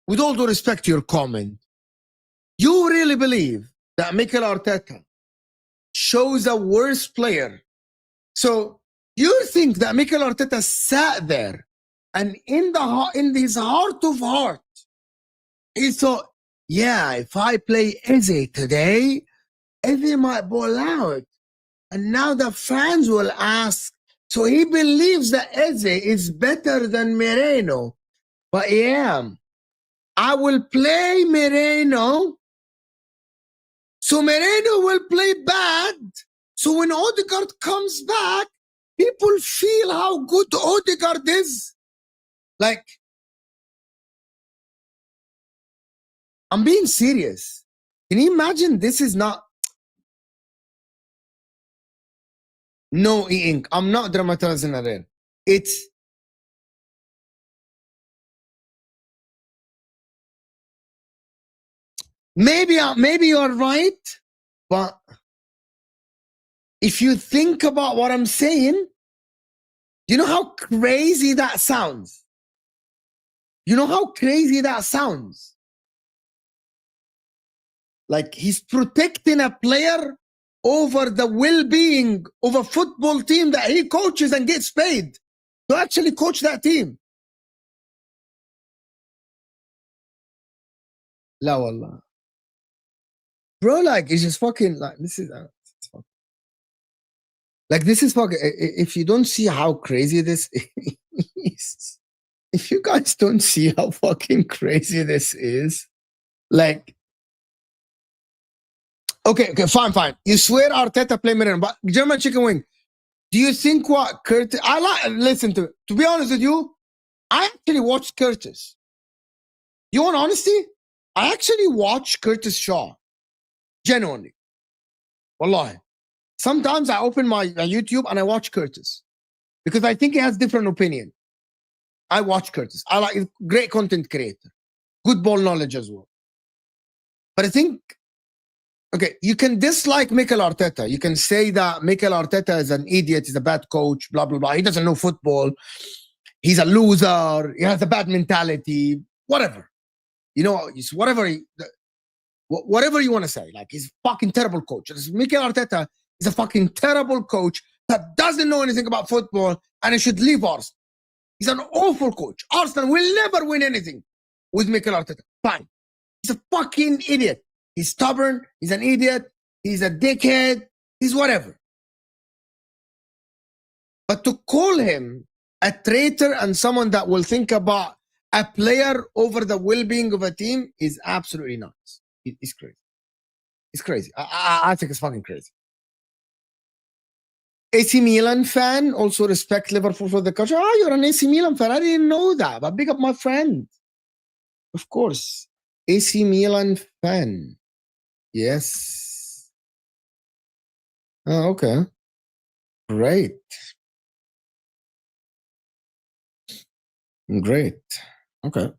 with all due respect to your comment, you really believe that Mikel Arteta shows a worse player? So you think that Mikel Arteta sat there and in his heart of heart, he thought, yeah, if I play Eze today, Eze might ball out. And now the fans will ask. So he believes that Eze is better than Moreno. But yeah, I will play Moreno. So Moreno will play bad. So when Odegaard comes back, people feel how good Odegaard is. Like, I'm being serious. Can you imagine this is not... No, E-Ink, I'm not dramatizing it. It's... Maybe you're right, but if you think about what I'm saying, you know how crazy that sounds? You know how crazy that sounds? Like, he's protecting a player over the well-being of a football team that he coaches and gets paid to actually coach that team. La wallah. Bro, like, it's just fucking, like, this is... Like, this is fucking... If you don't see how crazy this is... If you guys don't see how fucking crazy this is, like, Okay, fine. You swear Arteta play Milan, but German chicken wing. Do you think what Curtis? Listen to be honest with you, I actually watched Curtis. You want honesty? I actually watch Curtis Shaw. Genuinely. Wallahi. Sometimes I open my YouTube and I watch Curtis because I think he has different opinion. I watch Curtis. I like great content creator, good ball knowledge as well. But I think, okay, you can dislike Mikel Arteta. You can say that Mikel Arteta is an idiot, he's a bad coach, blah, blah, blah. He doesn't know football. He's a loser. He has a bad mentality, whatever. You know, it's whatever you want to say. Like, he's a fucking terrible coach. Mikel Arteta is a fucking terrible coach that doesn't know anything about football and he should leave Arsenal. He's an awful coach. Arsenal will never win anything with Mikel Arteta. Fine. He's a fucking idiot. He's stubborn. He's an idiot. He's a dickhead. He's whatever. But to call him a traitor and someone that will think about a player over the well-being of a team is absolutely nuts. It's crazy. It's crazy. I think it's fucking crazy. AC Milan fan, also respect Liverpool for the culture. Oh, you're an AC Milan fan. I didn't know that. But big up my friend. Of course. AC Milan fan. Yes. Oh, okay. Great. Great. Okay.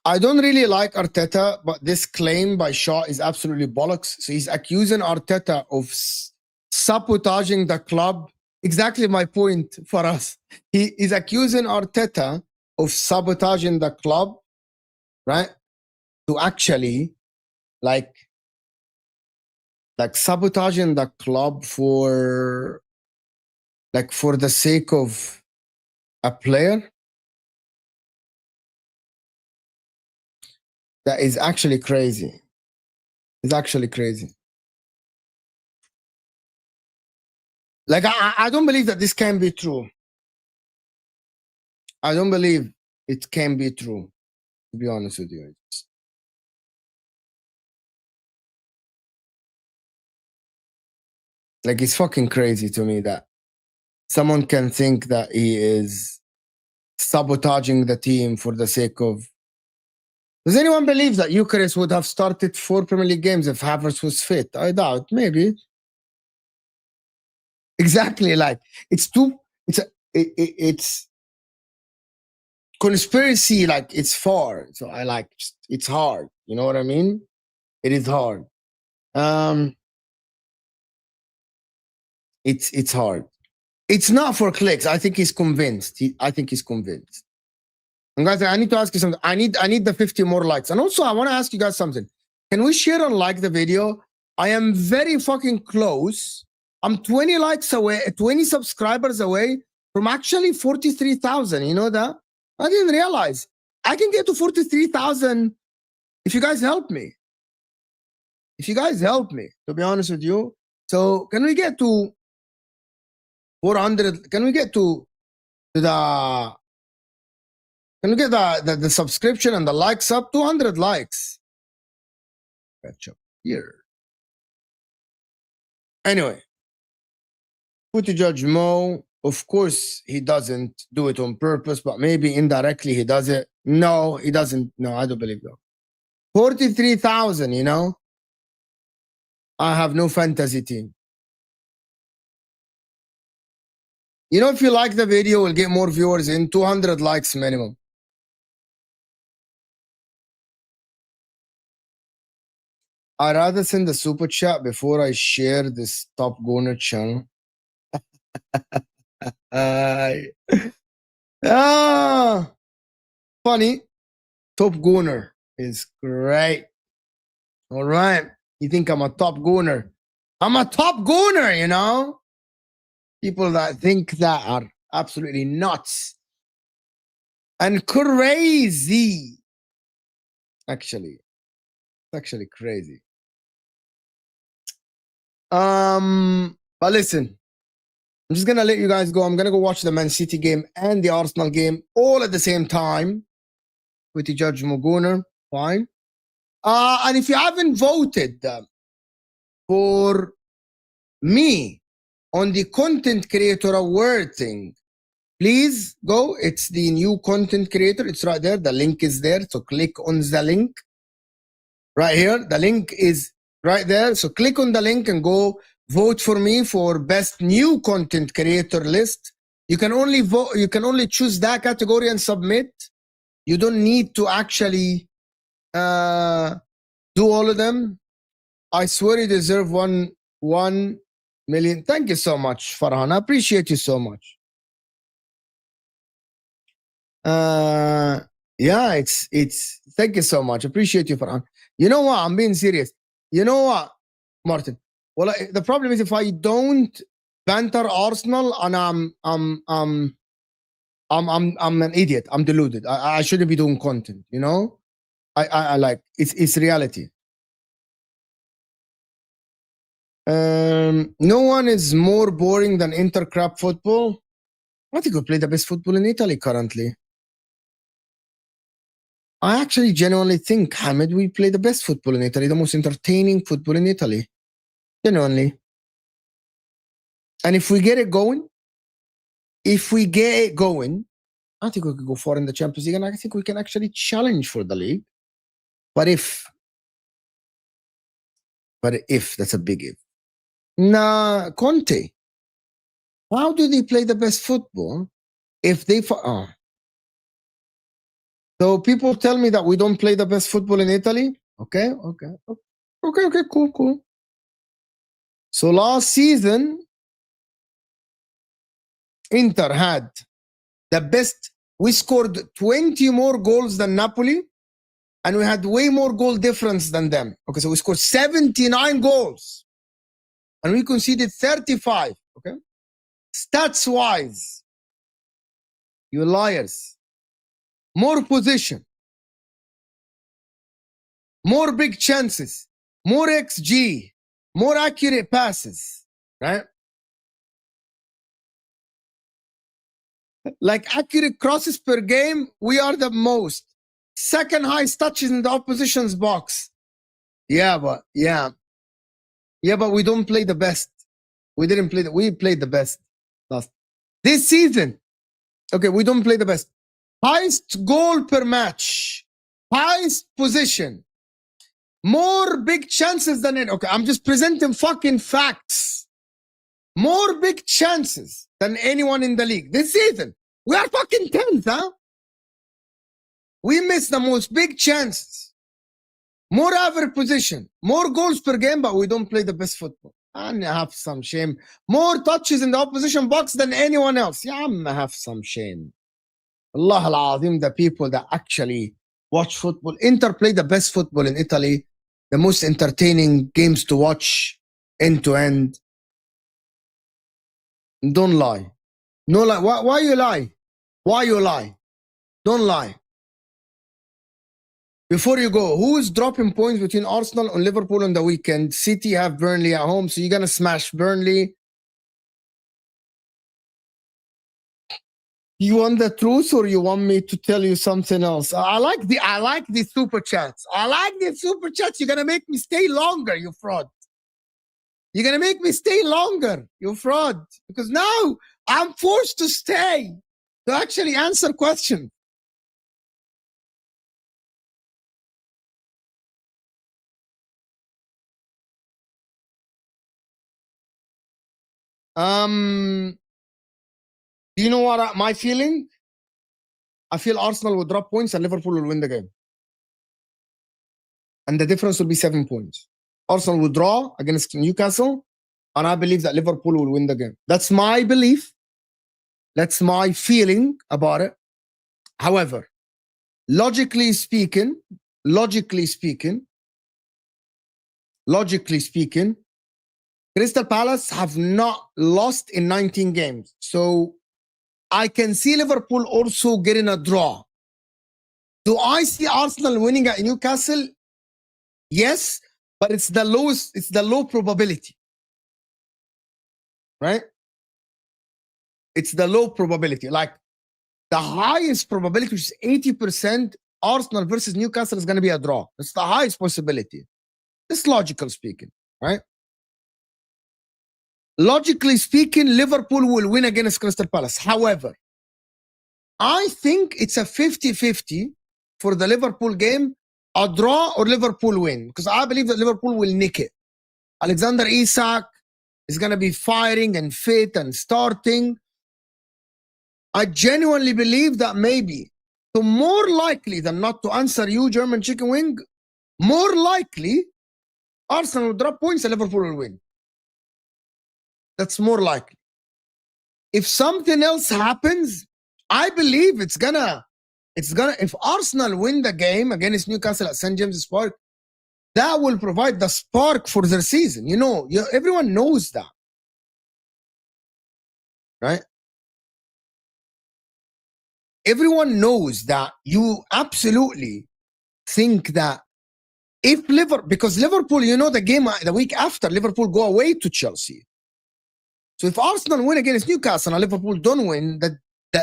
I don't really like Arteta, but this claim by Shaw is absolutely bollocks. So he's accusing Arteta of sabotaging the club. Exactly my point for us. He is accusing Arteta of sabotaging the club, right? To actually, like sabotaging the club for the sake of a player. That is actually crazy. It's actually crazy. Like, I don't believe that this can be true. I don't believe it can be true, to be honest with you. Like, it's fucking crazy to me that someone can think that he is sabotaging the team for the sake of... Does anyone believe that Eucharist would have started 4 Premier League games if Havertz was fit? I doubt. Maybe. Exactly. Like, it's conspiracy. Like, it's far. So I like, it's hard. You know what I mean? It is hard. It's hard. It's not for clicks. I think he's convinced. I think he's convinced. And guys, I need to ask you something. I need the 50 more likes. And also, I want to ask you guys something. Can we share and like the video? I am very fucking close. I'm 20 likes away, 20 subscribers away from actually 43,000. You know that? I didn't realize. I can get to 43,000 if you guys help me. If you guys help me, to be honest with you. So can we get to 400? Can we get to the... Can we get the subscription and the likes up? 200 likes. Catch up here. Anyway. Footy Judge Mo, of course, he doesn't do it on purpose, but maybe indirectly he does it. No, he doesn't. No, I don't believe that. 43,000, you know? I have no fantasy team. You know, if you like the video, we'll get more viewers in. 200 likes minimum. I'd rather send a super chat before I share this Top Gunner channel. Funny. Top Gunner is great. All right. You think I'm a top gunner? I'm a top gunner, you know? People that think that are absolutely nuts and crazy. Actually, it's actually crazy. But listen, I'm just gonna let you guys go. I'm gonna go watch the Man City game and the Arsenal game all at the same time with the Judge Muguner. Fine. And if you haven't voted for me on the content creator award thing, please go. It's the new content creator. It's right there. The link is there. So click on the link right here. The link is right there. So click on the link and go vote for me for best new content creator list. You can only vote. You can only choose that category and submit. You don't need to actually do all of them. I swear you deserve 1 million. Thank you so much, Farhan. I appreciate you so much. Yeah, it's thank you so much. Appreciate you, Farhan. You know what? I'm being serious. You know what, Martin? Well, the problem is if I don't banter Arsenal, and I'm an idiot. I'm deluded. I shouldn't be doing content. You know, I like it's reality. No one is more boring than Inter-crap football. I think we play the best football in Italy currently. I actually genuinely think, Hamid, we play the best football in Italy, the most entertaining football in Italy. Genuinely. And if we get it going, I think we could go far in the Champions League, and I think we can actually challenge for the league. But if, that's a big if. Nah, Conte. How do they play the best football if they... So people tell me that we don't play the best football in Italy. Okay, cool. So last season, Inter had the best. We scored 20 more goals than Napoli, and we had way more goal difference than them. Okay, so we scored 79 goals, and we conceded 35. Okay, stats-wise, you liars. More position, more big chances, more XG, more accurate passes, right? Like accurate crosses per game, we are the most. Second highest touches in the opposition's box. Yeah, but we don't play the best. We didn't play we played the best last this season. Okay, we don't play the best. Highest goal per match, highest position, more big chances than it. Okay, I'm just presenting fucking facts. More big chances than anyone in the league this season. We are fucking 10th, huh? We miss the most big chances. More average position, more goals per game, but we don't play the best football. I have some shame. More touches in the opposition box than anyone else. Yeah, I have some shame. Allah al-Azim, the people that actually watch football. Inter play the best football in Italy, the most entertaining games to watch, end to end. Don't lie. No lie. Why you lie? Why you lie? Don't lie. Before you go, who is dropping points between Arsenal and Liverpool on the weekend? City have Burnley at home, so you're gonna smash Burnley. You want the truth, or you want me to tell you something else? I like the super chats. I like the super chats. You're gonna make me stay longer, you fraud. You're gonna make me stay longer, you fraud. Because now I'm forced to stay to actually answer questions. Do you know what my feeling? I feel Arsenal will drop points and Liverpool will win the game. And the difference will be 7 points. Arsenal will draw against Newcastle, and I believe that Liverpool will win the game. That's my belief. That's my feeling about it. However, logically speaking, Crystal Palace have not lost in 19 games. So I can see Liverpool also getting a draw. Do I see Arsenal winning at Newcastle? Yes, but it's the low probability. Right? It's the low probability. Like the highest probability, which is 80%, Arsenal versus Newcastle is going to be a draw. It's the highest possibility. It's logical speaking, right? Logically speaking, Liverpool will win against Crystal Palace. However, I think it's a 50-50 for the Liverpool game, a draw or Liverpool win, because I believe that Liverpool will nick it. Alexander Isak is going to be firing and fit and starting. I genuinely believe that maybe, so more likely than not, to answer you, German chicken wing, more likely Arsenal will drop points and Liverpool will win. That's more likely. If something else happens, I believe it's gonna, if Arsenal win the game against Newcastle at St. James's Park, that will provide the spark for their season. You know, everyone knows that, right? Everyone knows that. You absolutely think that if Liverpool, because Liverpool, you know, the game the week after, Liverpool go away to Chelsea. So if Arsenal win against Newcastle and Liverpool don't win, that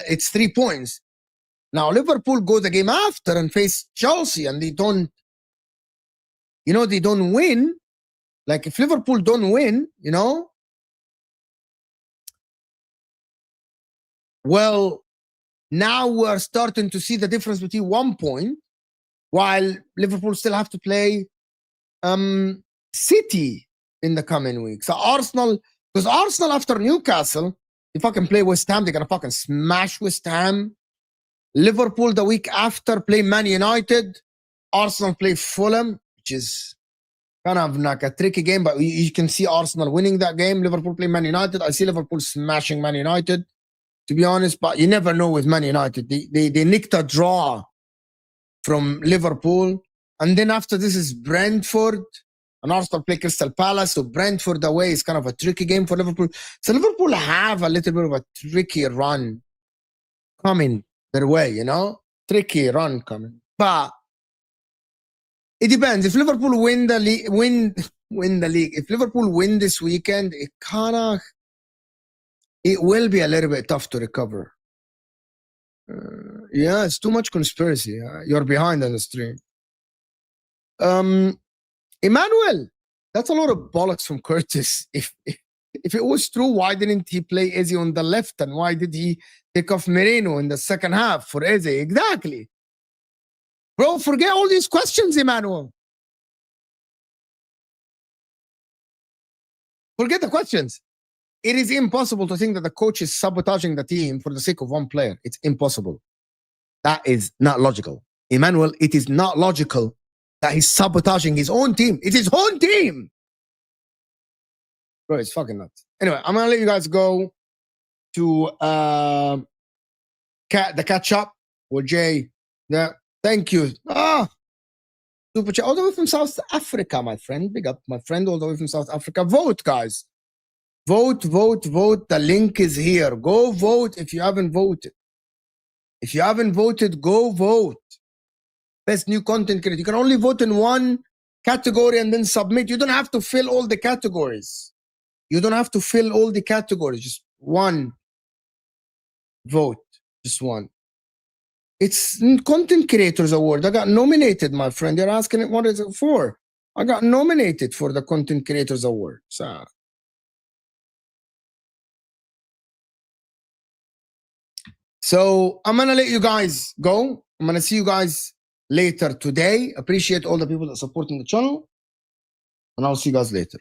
it's 3 points. Now Liverpool go the game after and face Chelsea and they don't, you know, they don't win. Like if Liverpool don't win, you know, well, now we're starting to see the difference between 1 point, while Liverpool still have to play City in the coming weeks. So Arsenal, because Arsenal after Newcastle, they fucking play West Ham, they're gonna fucking smash West Ham. Liverpool the week after play Man United. Arsenal play Fulham, which is kind of like a tricky game, but you can see Arsenal winning that game. Liverpool play Man United. I see Liverpool smashing Man United, to be honest, but you never know with Man United. They nicked a draw from Liverpool. And then after this is Brentford. And Arsenal play Crystal Palace. So Brentford away is kind of a tricky game for Liverpool. So Liverpool have a little bit of a tricky run coming their way, you know? Tricky run coming. But it depends. If Liverpool win the league, win the league. If Liverpool win this weekend, it will be a little bit tough to recover. Yeah, it's too much conspiracy. You're behind on the stream. Emmanuel, that's a lot of bollocks from Curtis. If it was true, why didn't he play Eze on the left? And why did he take off Moreno in the second half for Eze? Exactly. Bro, forget all these questions, Emmanuel. Forget the questions. It is impossible to think that the coach is sabotaging the team for the sake of one player. It's impossible. That is not logical. Emmanuel, it is not logical that he's sabotaging his own team. It's his own team. Bro, it's fucking nuts. Anyway, I'm going to let you guys go to the catch up with Jay. Yeah, thank you. Super chat all the way from South Africa, my friend. Big up, my friend, all the way from South Africa. Vote, guys. Vote, vote, vote. The link is here. Go vote if you haven't voted. If you haven't voted, go vote. Best new content creator. You can only vote in one category and then submit. You don't have to fill all the categories. You don't have to fill all the categories. Just one vote. Just one. It's Content Creators Award. I got nominated, my friend. You're asking what is it for? I got nominated for the Content Creators Award. So I'm going to let you guys go. I'm going to see you guys later today. Appreciate all the people that are supporting the channel. And I'll see you guys later.